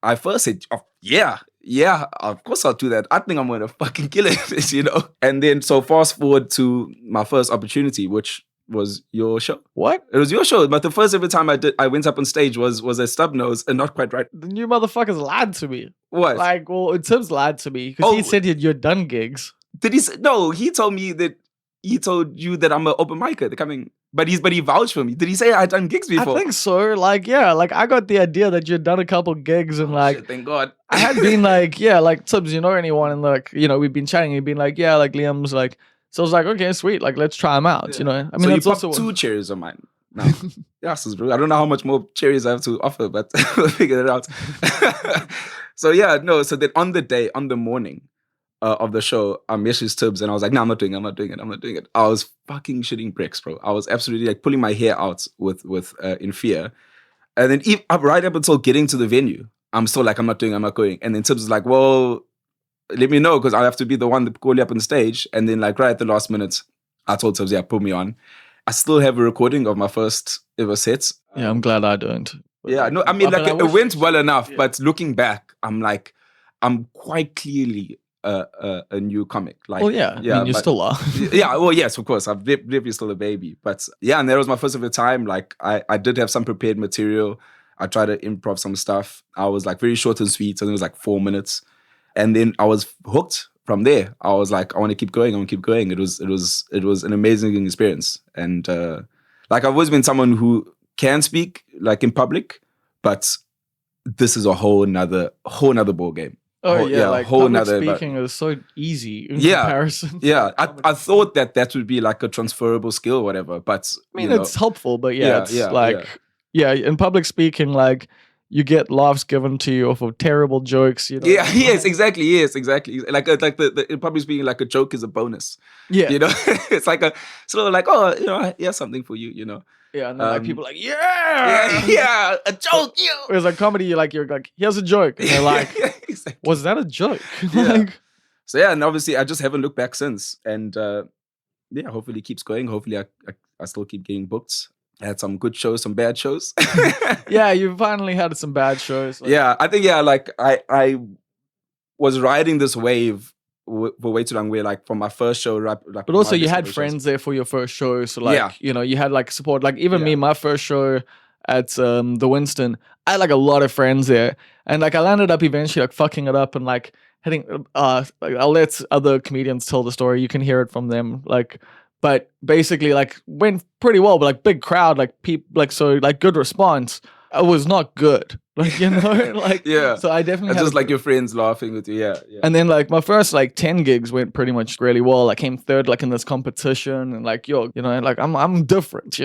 I first said, oh, yeah, of course I'll do that. I think I'm going to fucking kill it, And then, so fast forward to my first opportunity, which was your show. What? It was your show, but the first ever time I went up on stage was a stub nose and not quite right. The new motherfuckers lied to me. What? Like, well, Tim's lied to me because he said you're done gigs. Did he say, no, he told me that he told you that I'm an open micer. They're coming, but he vouched for me. Did he say I'd done gigs before? I think so. Like, like I got the idea that you'd done a couple gigs and like, shit, thank God. I had been like, like Tibbs, anyone, and like, we've been chatting. He'd been like, like Liam's like, so I was like, okay, sweet, like let's try him out. I mean, so that's you also popped 2 cherries on mine. No, yes, bro. I don't know how much more cherries I have to offer, but we'll figure it out. So so then on the morning of the show, I messaged Tibbs and I was like, no, I'm not doing it. I was fucking shitting bricks, bro. I was absolutely like pulling my hair out with in fear. And then right up until getting to the venue, I'm still like, I'm not going. And then Tibbs is like, well, let me know because I have to be the one that call you up on stage. And then like right at the last minute, I told Tibbs, put me on. I still have a recording of my first ever set. Yeah, I'm glad I don't. Yeah, no, I mean, like it went well enough, but looking back, I'm like, I'm quite clearly a new comic. Like, well, I mean, you still are. Yeah, well, yes, of course, I'm definitely still a baby. But yeah, and that was my first ever time. Like, I did have some prepared material. I tried to improv some stuff. I was like very short and sweet, so it was like 4 minutes, and then I was hooked. From there, I was like, I want to keep going. It was an amazing experience, and like I've always been someone who can speak like in public, but this is a whole nother ball game. Oh like whole public speaking is so easy in comparison. Yeah, I thought that would be like a transferable skill or whatever, but I mean it's helpful, but it's like in public speaking, like you get laughs given to you off of terrible jokes, Yeah, yes, exactly. Like the in public speaking, like a joke is a bonus. Yeah, it's like a sort of like, oh, here's something for you, Yeah, and then like people are like, yeah, a joke, Whereas like comedy, you're like, here's a joke, and they're like, exactly. Was that a joke? So yeah, and obviously I just haven't looked back since, and hopefully it keeps going. Hopefully I still keep getting booked. I had some good shows, some bad shows. Yeah, you finally had some bad shows. Like. Yeah, I think like I was riding this wave for way too long. Where like from my first show, like, but also you had friends there for your first show, so like you had like support. Like even me, my first show at the Winston, I had like a lot of friends there, and like I landed up eventually like fucking it up and like hitting. Like, I'll let other comedians tell the story. You can hear it from them, like. But basically, like, went pretty well. But like, big crowd, like people, like so, like good response. It was not good, like like So I definitely had just like your friends laughing with you, yeah. And then like my first like 10 gigs went pretty much really well. I came third like in this competition, and like like I'm different,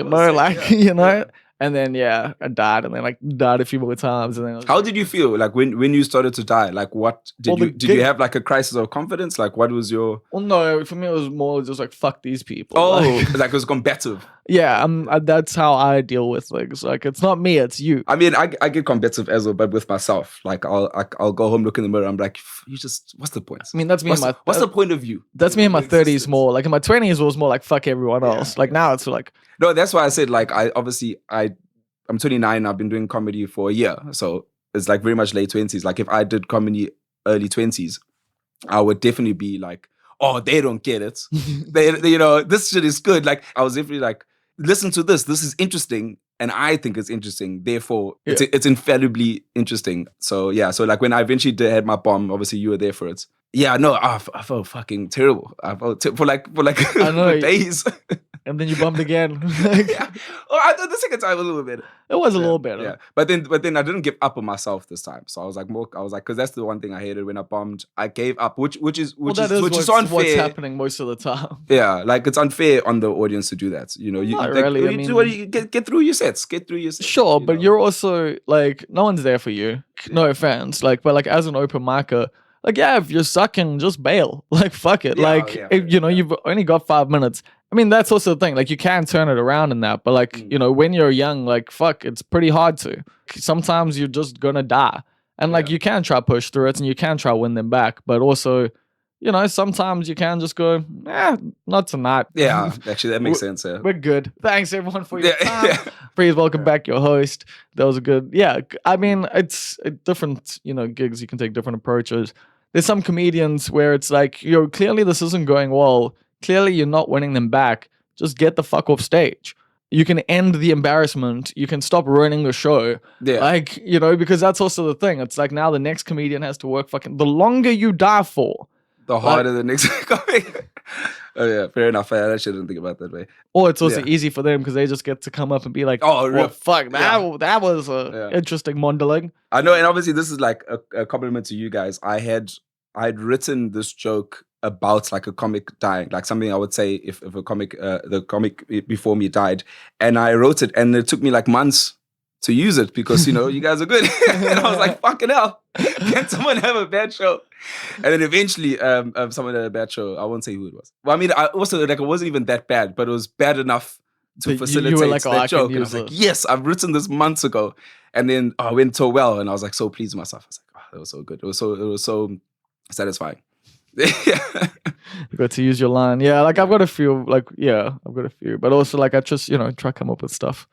And then I died, and then like died a few more times. And then how did you feel like when you started to die? Like what did you have like a crisis of confidence? Like what was your? Well, no, for me it was more just like fuck these people. Oh, like it was combative. Yeah, that's how I deal with things. Like it's not me, it's you. I mean, I get combative as well, but with myself. Like I'll go home, look in the mirror, I'm like, what's the point? I mean, that's me. What's the point of you? That's me in my 30s more. Like in my 20s, it was more like fuck everyone else. Like now it's like No, that's why I said like I'm 29. I've been doing comedy for a year, so it's like very much late 20s. Like if I did comedy early 20s, I would definitely be like, oh, they don't get it. They this shit is good. Like I was definitely like, listen to this. This is interesting, and I think it's interesting. Therefore, it's infallibly interesting. So yeah. So like when I eventually had my bomb, obviously you were there for it. Yeah, no, I felt fucking terrible. I felt for like I know. for days. And then you bumped again. Yeah. Oh, I thought the second time was a little better. It was a little better. Yeah. But then I didn't give up on myself this time. So I was like, because that's the one thing I hated when I bombed. I gave up, which is unfair. What's happening most of the time. Yeah, like it's unfair on the audience to do that. You know, Not really. I mean, you get through your sets. Sure, but you're also like, no one's there for you. No offense. Like, but like as an open micer, like, yeah, if you're sucking, just bail. Like, fuck it. You've only got 5 minutes. I mean, that's also the thing. Like, you can turn it around in that. But, like, when you're young, like, fuck, it's pretty hard to. Sometimes you're just going to die. And, like, you can try push through it and you can try win them back. But also, sometimes you can just go, not tonight. Yeah, actually, that makes sense. Yeah. We're good. Thanks, everyone, for your time. Yeah. Please welcome back your host. That was a good, I mean, it's different, gigs. You can take different approaches. There's some comedians where it's like, clearly this isn't going well. Clearly you're not winning them back. Just get the fuck off stage. You can end the embarrassment. You can stop ruining the show. Yeah. Like, because that's also the thing. It's like now the next comedian has to work the longer you die for, the harder the next coming. Oh yeah, fair enough. I actually didn't think about it that way. Or it's also easy for them because they just get to come up and be like, "Oh, fuck, that was a interesting modeling." I know, and obviously this is like a compliment to you guys. I had written this joke about like a comic dying, like something I would say if a comic, the comic before me died, and I wrote it, and it took me like months to use it because you guys are good. And I was like, fucking hell, can someone have a bad show? And then eventually someone had a bad show. I won't say who it was. Well, I mean, I also like it wasn't even that bad, but it was bad enough to facilitate you were like, that joke. And I was like, yes, I've written this months ago. And then it went so well, and I was like so pleased with myself. I was like, oh, that was so good. It was so satisfying. Yeah. You got to use your line. Yeah, like I've got a few, but also like I just try to come up with stuff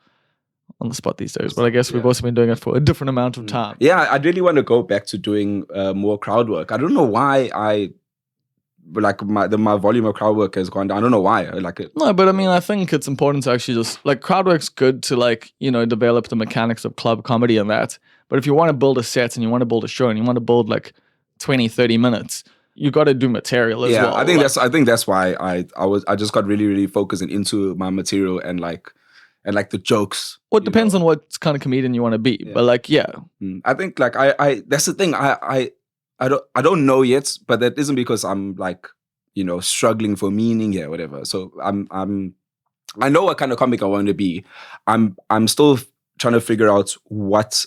on the spot these days. But I guess we've also been doing it for a different amount of time. Yeah, I really want to go back to doing more crowd work. I don't know why my volume of crowd work has gone down. I don't know why. I like it. No, but I mean, I think it's important to actually just like crowd work's good to like develop the mechanics of club comedy and that. But if you want to build a set and you want to build a show and you want to build like 20, 30 minutes, you got to do material as well. I think that's why I just got really, really focused into my material and like the jokes. Well, it depends on what kind of comedian you want to be. Yeah. But like, I think like I that's the thing. I don't know yet, but that isn't because I'm like, struggling for meaning here or whatever. So I know what kind of comic I want to be. I'm still trying to figure out what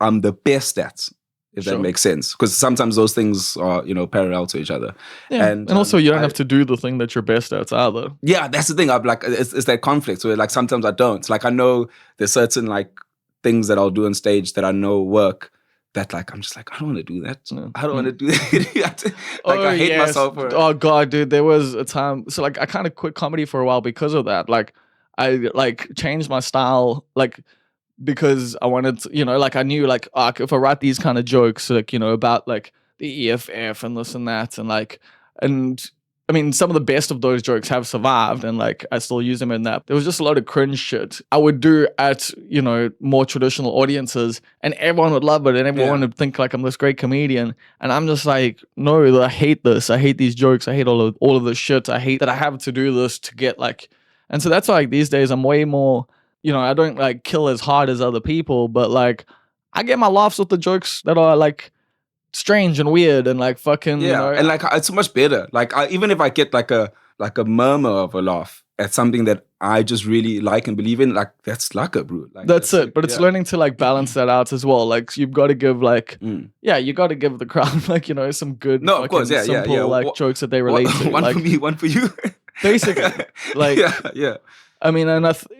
I'm the best at. If that makes sense, because sometimes those things are parallel to each other. Yeah. And also you don't have to do the thing that you're best at either. Yeah, that's the thing. I'm like, it's that conflict where like sometimes I don't. Like I know there's certain like things that I'll do on stage that I know work. That like I'm just like I don't want to do that. No. I don't want to do that. I hate myself for it. Oh god, dude, there was a time. So like I kind of quit comedy for a while because of that. Like I like changed my style. Like. Because I wanted to, like I knew like if I write these kind of jokes like about like the EFF and this and that and I mean some of the best of those jokes have survived and like I still use them in that. There was just a lot of cringe shit I would do at more traditional audiences and everyone would love it and everyone would think like I'm this great comedian and I'm just like no, I hate this. I hate these jokes. I hate all of this shit. I hate that I have to do this to get like, and so that's why like these days I'm way more. I don't like kill as hard as other people, but like I get my laughs with the jokes that are like strange and weird and like fucking and like it's so much better. Like even if I get like a murmur of a laugh at something that I just really like and believe in, like that's luck, bro. Like, that's it. But it's learning to like balance that out as well. Like you've got to give like you got to give the crowd like some good of course simple like jokes that they relate to. One like, for me, one for you. Basically, like I mean,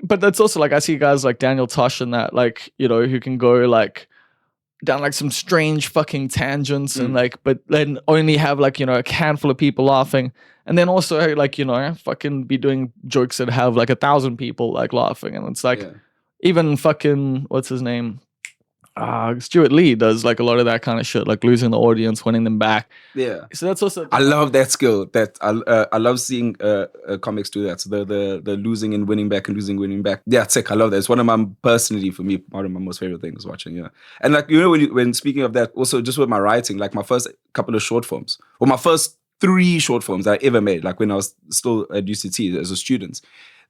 but that's also like I see guys like Daniel Tosh and that, like who can go like down like some strange fucking tangents and like, but then only have like, a handful of people laughing. And then also like, fucking be doing jokes that have like 1,000 people like laughing. And it's like, even fucking, what's his name? Stuart Lee does like a lot of that kind of shit, like losing the audience, winning them back. Yeah. So that's also. I love that skill. That I love seeing comics do that. So the losing and winning back and losing, winning back. Yeah, it's sick. I love that. It's one of my personally for me one of my most favorite things watching. Yeah, and like when speaking of that, also just with my writing, like my first couple of short films, or my first 3 short films that I ever made, like when I was still at UCT as a student,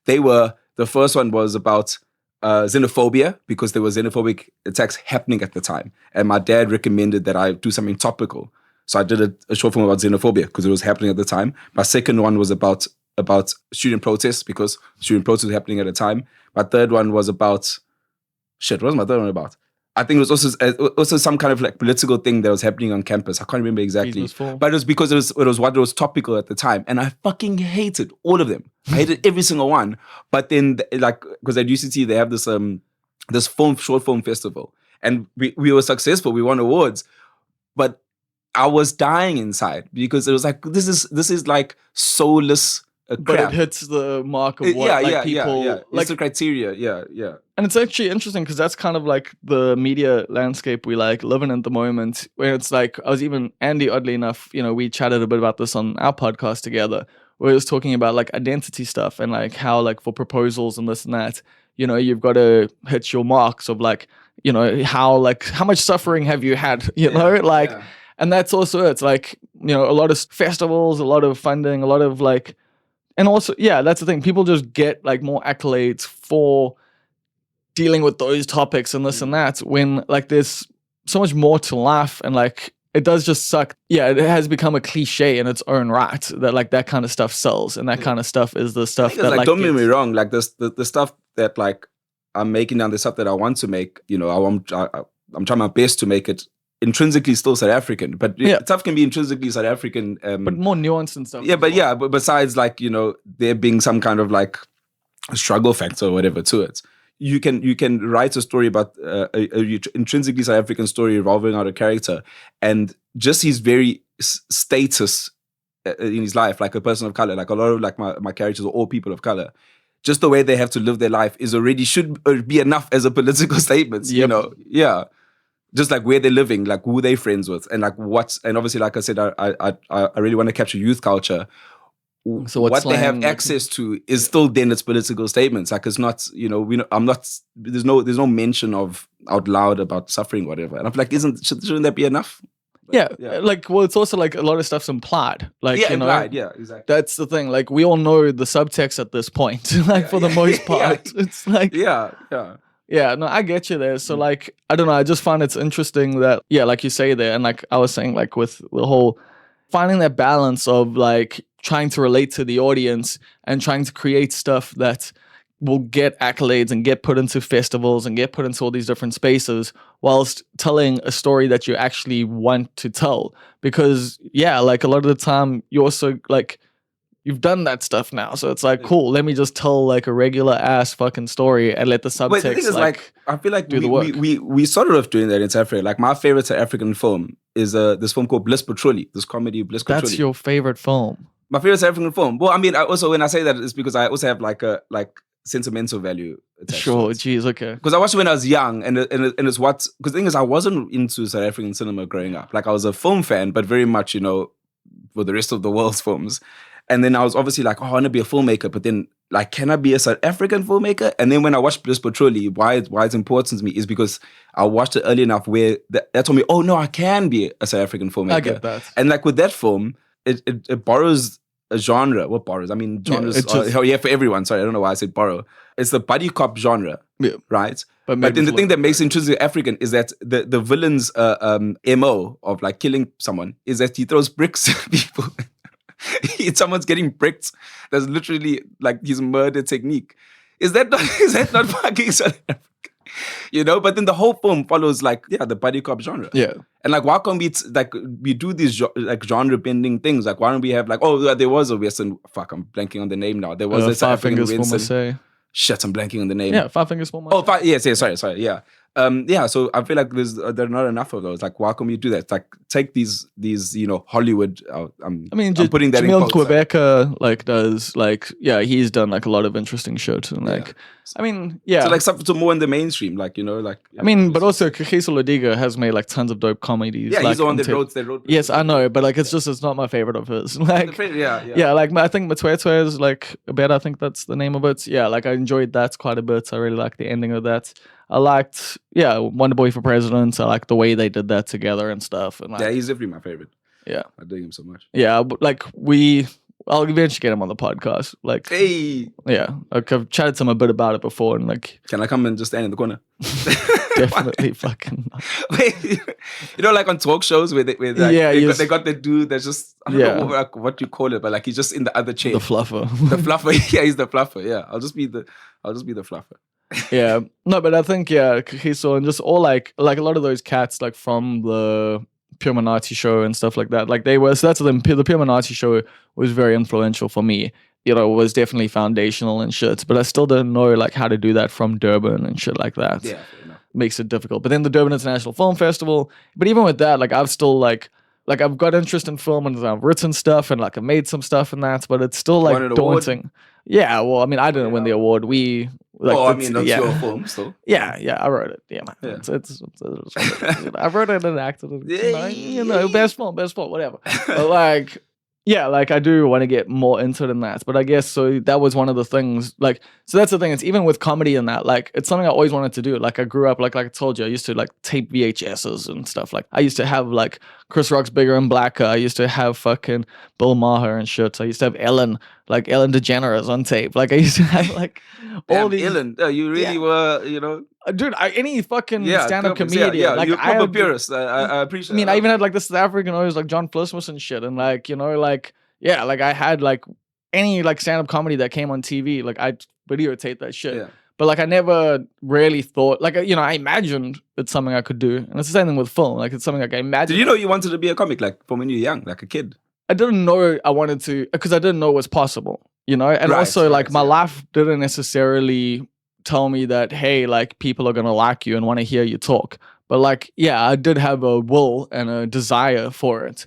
the first one was about xenophobia, because there were xenophobic attacks happening at the time. And my dad recommended that I do something topical. So I did a short film about xenophobia because it was happening at the time. My second one was about student protests, because student protests were happening at the time. My third one was about, what was my third one about? I think it was also some kind of like political thing that was happening on campus. I can't remember exactly. But it was because it was what was topical at the time. And I fucking hated all of them. I hated every single one. But then like, because at UCT they have this short film festival. And we were successful. We won awards. But I was dying inside because it was like, this is like soulless crap. But it hits the mark of what people... Yeah. Like the criteria, yeah. And it's actually interesting because that's kind of like the media landscape we like live in at the moment, where it's like, Andy, oddly enough, we chatted a bit about this on our podcast together, where it was talking about like identity stuff and like how like for proposals and this and that, you've got to hit your marks of like, how much suffering have you had, and that's also, it's like, a lot of festivals, a lot of funding, a lot of like, and also, that's the thing. People just get like more accolades for dealing with those topics and this and that, when like there's so much more to life, and like it does just suck. Yeah, it has become a cliche in its own right that like that kind of stuff sells, and that kind of stuff is the stuff that like don't get me wrong, like the stuff that like I'm making now, the stuff that I want to make, I'm trying my best to make it intrinsically still South African, but stuff can be intrinsically South African, but more nuanced and stuff. But besides like there being some kind of like struggle factor or whatever to it, you can write a story about a intrinsically South African story revolving around a character and just his very status in his life, like a person of color. Like a lot of like my characters are all people of color. Just the way they have to live their life should be enough as a political statement. Just like where they're living, like who they're friends with, and like and obviously, like I said, I really want to capture youth culture. So what they have access to is still then its political statements. Like it's not, there's no mention of out loud about suffering, whatever. And I'm like, shouldn't that be enough? Like, well, it's also like a lot of stuff's implied. Like, implied, exactly. That's the thing. Like, we all know the subtext at this point. Like, for the most part, it's like, yeah, no, I get you there. So like, I don't know, I just find it's interesting that, like you say there, and like I was saying, like with the whole finding that balance of like trying to relate to the audience and trying to create stuff that will get accolades and get put into festivals and get put into all these different spaces whilst telling a story that you actually want to tell. Because like a lot of the time you also like, you've done that stuff now, so it's like, cool, let me just tell like a regular ass fucking story and let the subtext. But the thing is, like I feel like we sort of doing that in South Africa. Like my favorite South African film is this film called Bliss Patrolli, this comedy Bliss Patrolli. That's your favorite film? My favorite South African film. Well, I mean, when I say that, it's because I also have like a sentimental value attached. Sure, geez, okay. Because I watched it when I was young, and it's because the thing is, I wasn't into South African cinema growing up. Like I was a film fan, but very much, for the rest of the world's films. And then I was obviously like, I want to be a filmmaker, but then like, can I be a South African filmmaker? And then when I watched Bliss Patrolli, why it's important to me is because I watched it early enough where that told me, oh no, I can be a South African filmmaker. I get that. And like with that film, it borrows a genre. What borrows? I mean, genres for everyone. Sorry, I don't know why I said borrow. It's the buddy cop genre, right? But then the thing that makes it intrinsically African is that the villain's MO of like killing someone is that he throws bricks at people. Someone's getting bricked. That's literally like his murder technique. Is that not fucking South Africa? But then the whole film follows like the buddy cop genre. Yeah. And like, why can't we do these like genre bending things? Like, why don't we have like, there was a Western, fuck, I'm blanking on the name now. There was a South African Western. Shit, I'm blanking on the name. Yeah, Five Fingers for Marseille. Oh, yes, sorry, yeah. Yeah, so I feel like there are not enough of those. Like, why can't we do that? Like, take these Hollywood. I mean, I'm putting that in Jamil quotes. Quebecer does he's done like a lot of interesting shit and like, I mean, yeah. So like something more in the mainstream, like I mean, but also Kagiso Lodiga has made like tons of dope comedies. Yeah, like, he's the one that wrote. Yes, I know, but like it's not my favorite of his. Like, yeah. Like I think Matwetwe is like a bit. I think that's the name of it. Yeah, like I enjoyed that quite a bit. I really liked the ending of that. I liked, Wonder Boy for President. I liked the way they did that together and stuff. And yeah, he's definitely my favorite. Yeah, I dig him so much. Yeah, but like I'll eventually get him on the podcast. Like, hey, yeah, like I've chatted to him a bit about it before, and like, can I come and just stand in the corner? Definitely fucking. Wait, like on talk shows where they got the dude that's just I don't know what you call it, but like he's just in the other chair. The fluffer. The fluffer. Yeah, he's the fluffer. Yeah, I'll just be the fluffer. Yeah, no, but I think Kagiso and just all like a lot of those cats like from the Pure Minati show and stuff like that. Like they were. So that's the Pure Minati show was very influential for me. Was definitely foundational and shit. But I still didn't know like how to do that from Durban and shit like that. Yeah, makes it difficult. But then the Durban International Film Festival. But even with that, like I've still like I've got interest in film and I've written stuff and like I've made some stuff in that. But it's still like daunting. Award? Yeah, well, I mean, I didn't win the award. We like. Oh, I mean, that's your film, still. Yeah, I wrote it. Yeah, man. Yeah. It's I wrote it and acted it. Best film, whatever. But like. Yeah, like I do want to get more into it than that. But I guess so that was one of the things. Like, so that's the thing. It's even with comedy and that, like, it's something I always wanted to do. Like I grew up, like I told you, I used to like tape VHSs and stuff. Like I used to have like Chris Rock's Bigger and Blacker. I used to have fucking Bill Maher and shit. I used to have Ellen DeGeneres on tape. Like I used to have like all these. Ellen, you really were, Dude, any fucking stand-up comedian. Yeah, like, you're a proper purist. I appreciate. I mean, I even had like the South African always like John Flismus and shit, and like like I had like any like stand-up comedy that came on TV, like I'd videotape that shit. Yeah. But like I never really thought like I imagined it's something I could do, and it's the same thing with film. Like it's something like I imagined. Did you know you wanted to be a comic like from when you were young, like a kid? I didn't know I wanted to because I didn't know it was possible, and also like my life didn't necessarily tell me that, hey, like people are gonna like you and want to hear you talk. But like, yeah, I did have a will and a desire for it.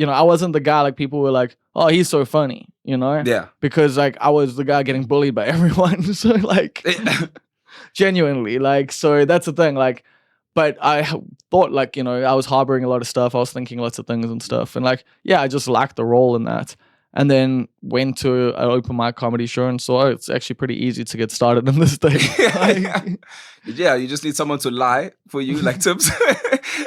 I wasn't the guy like people were like, oh, he's so funny, Yeah. Because like I was the guy getting bullied by everyone. So like genuinely, like, so that's the thing. Like, but I thought like, I was harboring a lot of stuff. I was thinking lots of things and stuff. And like, yeah, I just lacked the role in that. And then went to an open mic comedy show and saw it's actually pretty easy to get started in this thing. Yeah, you just need someone to lie for you, like tips,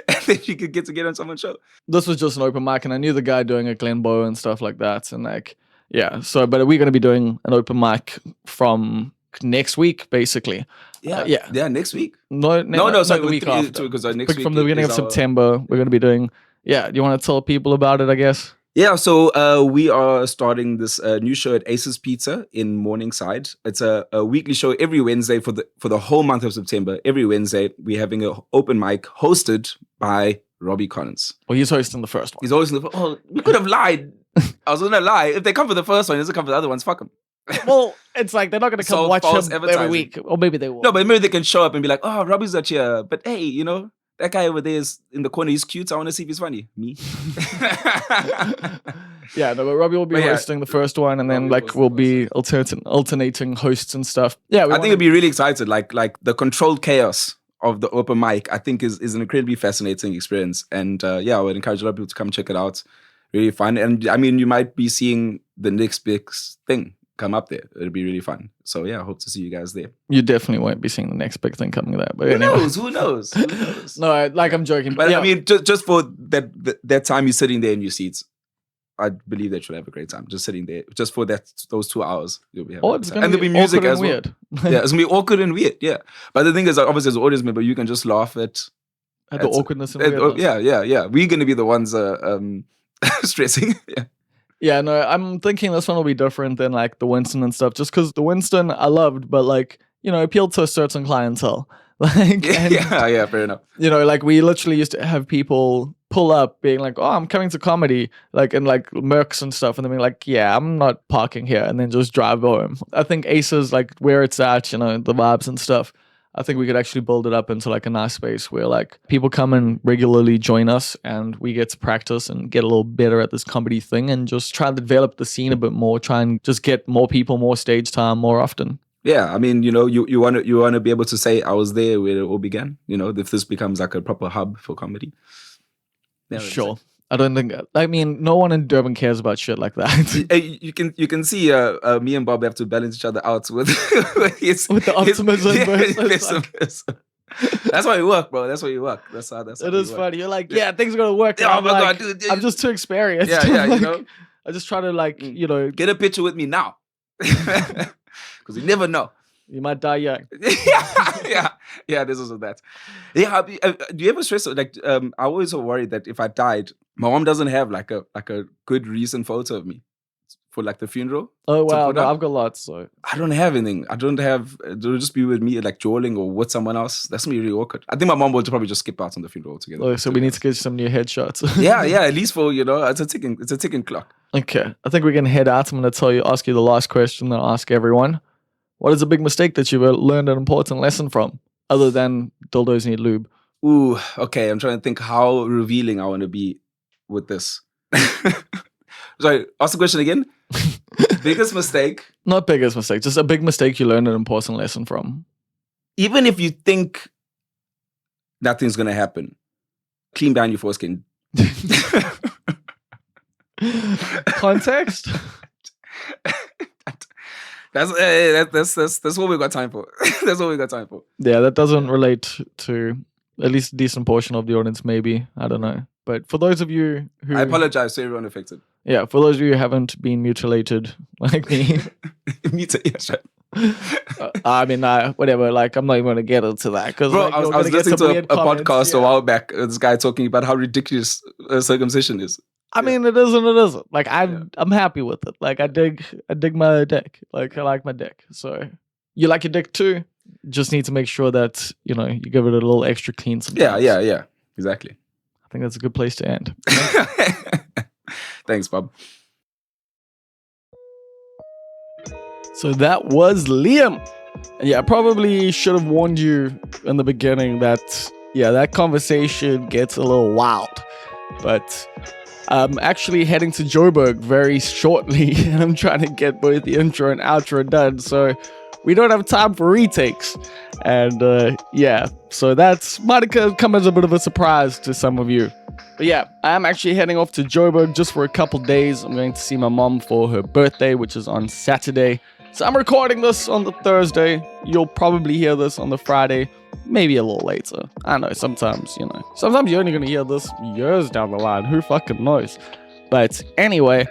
and then you could get on someone's show. This was just an open mic, and I knew the guy doing it, Glenn Bow and stuff like that. And like, yeah, so, but we're going to be doing an open mic from next week, basically. Yeah, next week? No, sorry, the week after. Because next week from the beginning of September, we're going to be doing, do you want to tell people about it, I guess? Yeah, so we are starting this new show at Ace's Pizza in Morningside. It's a weekly show every Wednesday for the whole month of September. Every Wednesday, we're having an open mic hosted by Robbie Collins. Well, he's hosting the first one. He's hosting the first one. Oh, you could have lied. I was going to lie. If they come for the first one, it doesn't come for the other ones, fuck them. Well, it's like they're not going to come watch him every week. Or maybe they will. No, but maybe they can show up and be like, oh, Robbie's not here. But hey, that guy over there is in the corner. He's cute. I want to see if he's funny. Me. Yeah, no, but Robbie will be hosting the first one, and then like we'll be alternating hosts and stuff. Yeah, I think it'd be really excited. Like the controlled chaos of the open mic, I think is an incredibly fascinating experience. And I would encourage a lot of people to come check it out. Really fun. And I mean, you might be seeing the next big thing come up there. It'll be really fun. So yeah, I hope to see you guys there. You definitely won't be seeing the next big thing coming there. But Who knows? No, I'm joking. But I mean, just for that time you're sitting there in your seats, I believe that you'll have a great time. Just sitting there, just for those 2 hours, you'll be having it's gonna be music as well. Weird. Yeah, it's gonna be awkward and weird. Yeah, but the thing is, obviously, as an audience member, you can just laugh at the awkwardness and weirdness. Yeah. We're gonna be the ones stressing. Yeah. Yeah, no, I'm thinking this one will be different than like the Winston and stuff, just because the Winston I loved, but like, appealed to a certain clientele. Like, yeah, fair enough. Like we literally used to have people pull up being like, oh, I'm coming to comedy, like in like Mercs and stuff, and then being like, yeah, I'm not parking here, and then just drive home. I think Ace is like where it's at, the vibes and stuff. I think we could actually build it up into like a nice space where like people come and regularly join us and we get to practice and get a little better at this comedy thing and just try to develop the scene a bit more, try and just get more people, more stage time more often. Yeah, I mean, you know, you want to be able to say I was there where it all began. You know, if this becomes like a proper hub for comedy. Yeah, sure. I don't think. I mean, no one in Durban cares about shit like that. You can see me and Bob have to balance each other out with with the optimism versus. That's why we work, bro. That's why you work. That's how it is funny. You're like, yeah, things are gonna work. Yeah, I'm like, God, dude. I'm just too experienced. Yeah, like, you know. I just try to like, you know, get a picture with me now, because you never know. You might die young. yeah. This is that. Yeah. Do you ever stress like? I always worried that if I died, my mom doesn't have like a good recent photo of me for like the funeral. Oh wow, no, I've got lots. So I don't have anything. I don't have. It'll just be with me like drawing or with someone else. That's gonna be really awkward. I think my mom will probably just skip out on the funeral altogether. Oh, so we need to get some new headshots. yeah. At least for it's a ticking clock. Okay, I think we can head out. I'm gonna ask you the last question that I ask everyone. What is a big mistake that you've learned an important lesson from, other than dildos need lube? Ooh, okay. I'm trying to think how revealing I want to be with this. Sorry, ask the question again. Biggest mistake? Not biggest mistake, just a big mistake you learned an important lesson from. Even if you think nothing's going to happen, clean behind your foreskin. Context? That's what we got time for. That's what we got time for. Yeah, that doesn't relate to at least a decent portion of the audience, maybe. I don't know. But for those of you who... I apologize to everyone affected. Yeah, for those of you who haven't been mutilated like me. Yes, right. I mean, whatever. Like, I'm not even going to get into that. Bro, like, I was listening to a podcast a while back. This guy talking about how ridiculous circumcision is. I mean, it is and it isn't. Like, I'm happy with it. Like, I dig my dick. Like, I like my dick. So, you like your dick too? Just need to make sure that, you know, you give it a little extra clean sometimes. Yeah. Exactly. I think that's a good place to end. Thanks, Bob. So that was Liam. And yeah, I probably should have warned you in the beginning that, yeah, that conversation gets a little wild. But I'm actually heading to Joburg very shortly, and I'm trying to get both the intro and outro done. So we don't have time for retakes. And yeah, so that's might come as a bit of a surprise to some of you. But yeah, I'm actually heading off to Joburg just for a couple days. I'm going to see my mom for her birthday, which is on Saturday. So I'm recording this on the Thursday. You'll probably hear this on the Friday, maybe a little later. I know, sometimes you're only going to hear this years down the line. Who fucking knows? But anyway,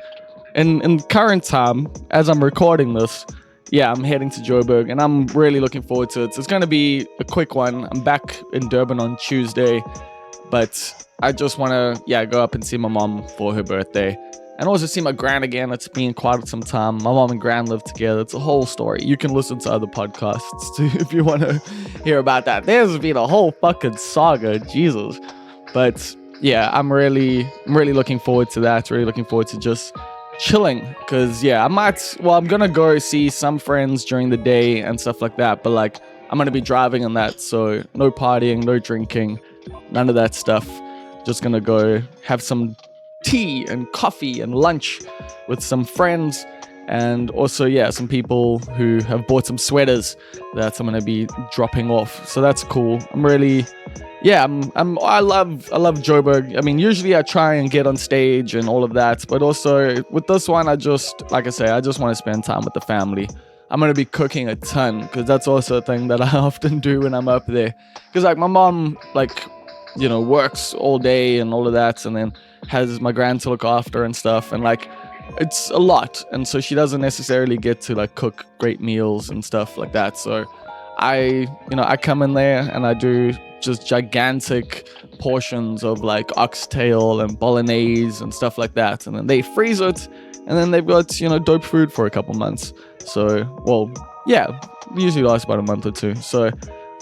in current time, as I'm recording this, yeah, I'm heading to Joburg, and I'm really looking forward to it. It's going to be a quick one. I'm back in Durban on Tuesday, but I just want to, go up and see my mom for her birthday. And also see my gran again. It's been quite some time. My mom and gran live together. It's a whole story. You can listen to other podcasts too if you want to hear about that. There's been a whole fucking saga, Jesus. But yeah, I'm really looking forward to that. Really looking forward to just chilling. Because yeah, I'm gonna go see some friends during the day and stuff like that. But like, I'm gonna be driving on that. So no partying, no drinking, none of that stuff. Just gonna go have some tea and coffee and lunch with some friends, and also some people who have bought some sweaters that I'm gonna be dropping off. So that's cool. I love Joburg. I mean, usually I try and get on stage and all of that, but also with this one, I just want to spend time with the family. I'm gonna be cooking a ton because that's also a thing that I often do when I'm up there. Because like my mom works all day and all of that, and then has my gran to look after and stuff, and like it's a lot, and so she doesn't necessarily get to like cook great meals and stuff like that. So I come in there and I do just gigantic portions of like oxtail and bolognese and stuff like that, and then they freeze it, and then they've got dope food for a couple months. So usually lasts about a month or two. So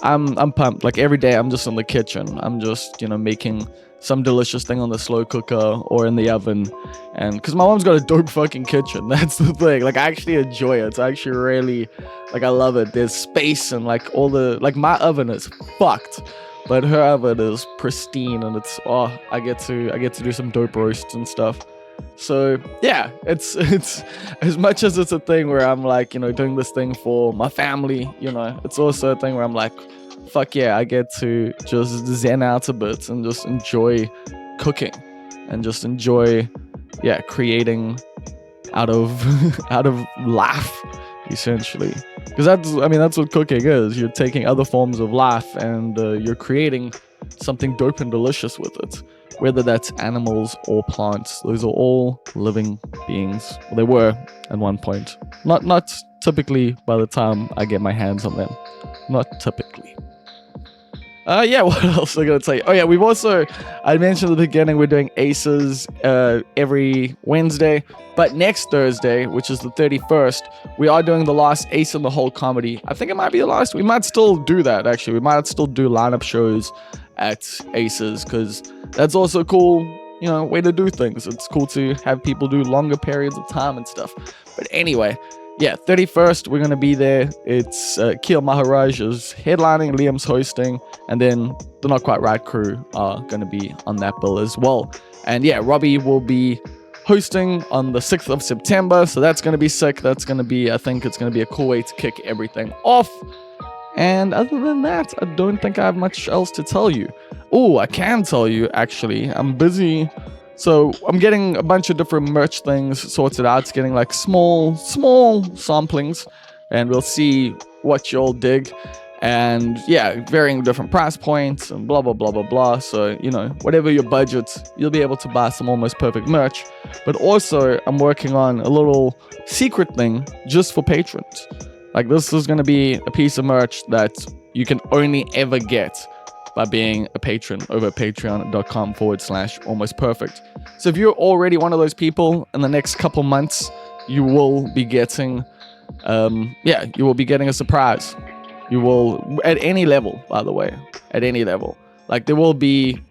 I'm pumped. Like every day I'm just in the kitchen. I'm just, making some delicious thing on the slow cooker or in the oven. And because my mom's got a dope fucking kitchen, that's the thing. Like, I actually enjoy it. It's actually really, like, I love it. There's space and like all the, like, my oven is fucked, but her oven is pristine, and it's, I get to do some dope roasts and stuff. So yeah, it's as much as it's a thing where I'm like, doing this thing for my family, it's also a thing where I'm like, fuck yeah, I get to just zen out a bit and just enjoy cooking and just enjoy, creating out of life, essentially. Because that's what cooking is. You're taking other forms of life and you're creating something dope and delicious with it. Whether that's animals or plants, those are all living beings. Well, they were at one point. Not typically by the time I get my hands on them. Not typically. What else am I going to tell you? Oh, yeah, I mentioned at the beginning, we're doing Aces every Wednesday. But next Thursday, which is the 31st, we are doing the last Ace in the Hole comedy. I think it might be the last. We might still do that, actually. We might still do lineup shows at Aces, because that's also a cool, way to do things. It's cool to have people do longer periods of time and stuff. But anyway, 31st, we're going to be there. It's Keel Maharaj is headlining, Liam's hosting, and then the Not Quite Right crew are going to be on that bill as well. And Robbie will be hosting on the 6th of September, so that's going to be sick. That's going to be, I think it's going to be a cool way to kick everything off. And other than that, I don't think I have much else to tell you. Oh, I can tell you, actually. I'm busy. So I'm getting a bunch of different merch things sorted out. It's getting like small samplings. And we'll see what y'all dig. And varying different price points and blah, blah, blah, blah, blah. So, whatever your budget, you'll be able to buy some Almost Perfect merch. But also, I'm working on a little secret thing just for patrons. Like, this is going to be a piece of merch that you can only ever get by being a patron over at patreon.com/almostperfect. So if you're already one of those people, in the next couple months, you will be getting, you will be getting a surprise. You will, at any level, by the way, at any level. Like, there will be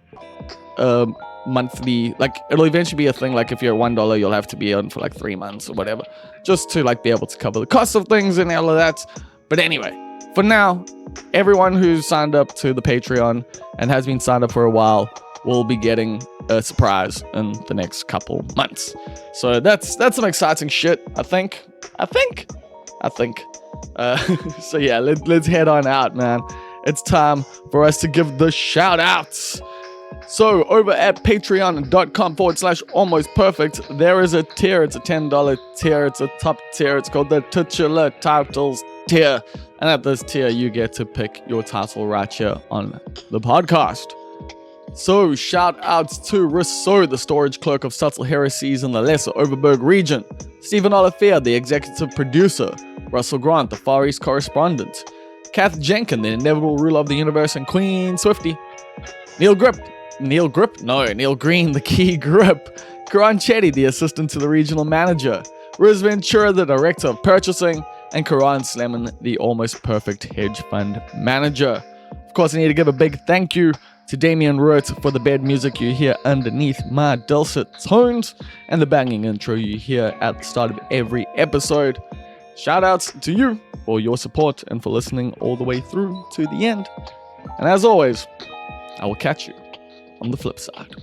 monthly, like, it'll eventually be a thing, like, if you're $1, you'll have to be on for like 3 months or whatever, just to like be able to cover the cost of things and all of that. But anyway, for now, everyone who's signed up to the Patreon and has been signed up for a while will be getting a surprise in the next couple months. So that's some exciting shit, I think. So let's head on out, man. It's time for us to give the shout outs. So over at patreon.com/almostperfect, there is a tier. It's a $10 tier. It's a top tier. It's called the titular titles tier. And at this tier, you get to pick your title right here on the podcast. So shout outs to Rousseau, the storage clerk of subtle heresies in the Lesser Overberg region. Stephen Olivier, the executive producer. Russell Grant, the Far East correspondent. Kath Jenkin, the inevitable ruler of the universe and Queen Swifty. Neil Green, the key grip. Karan Chetty, the assistant to the regional manager. Riz Ventura, the director of purchasing. And Karan Slemon, the almost perfect hedge fund manager. Of course, I need to give a big thank you to Damien Root for the bed music you hear underneath my dulcet tones and the banging intro you hear at the start of every episode. Shout outs to you for your support and for listening all the way through to the end. And as always, I will catch you on the flip side.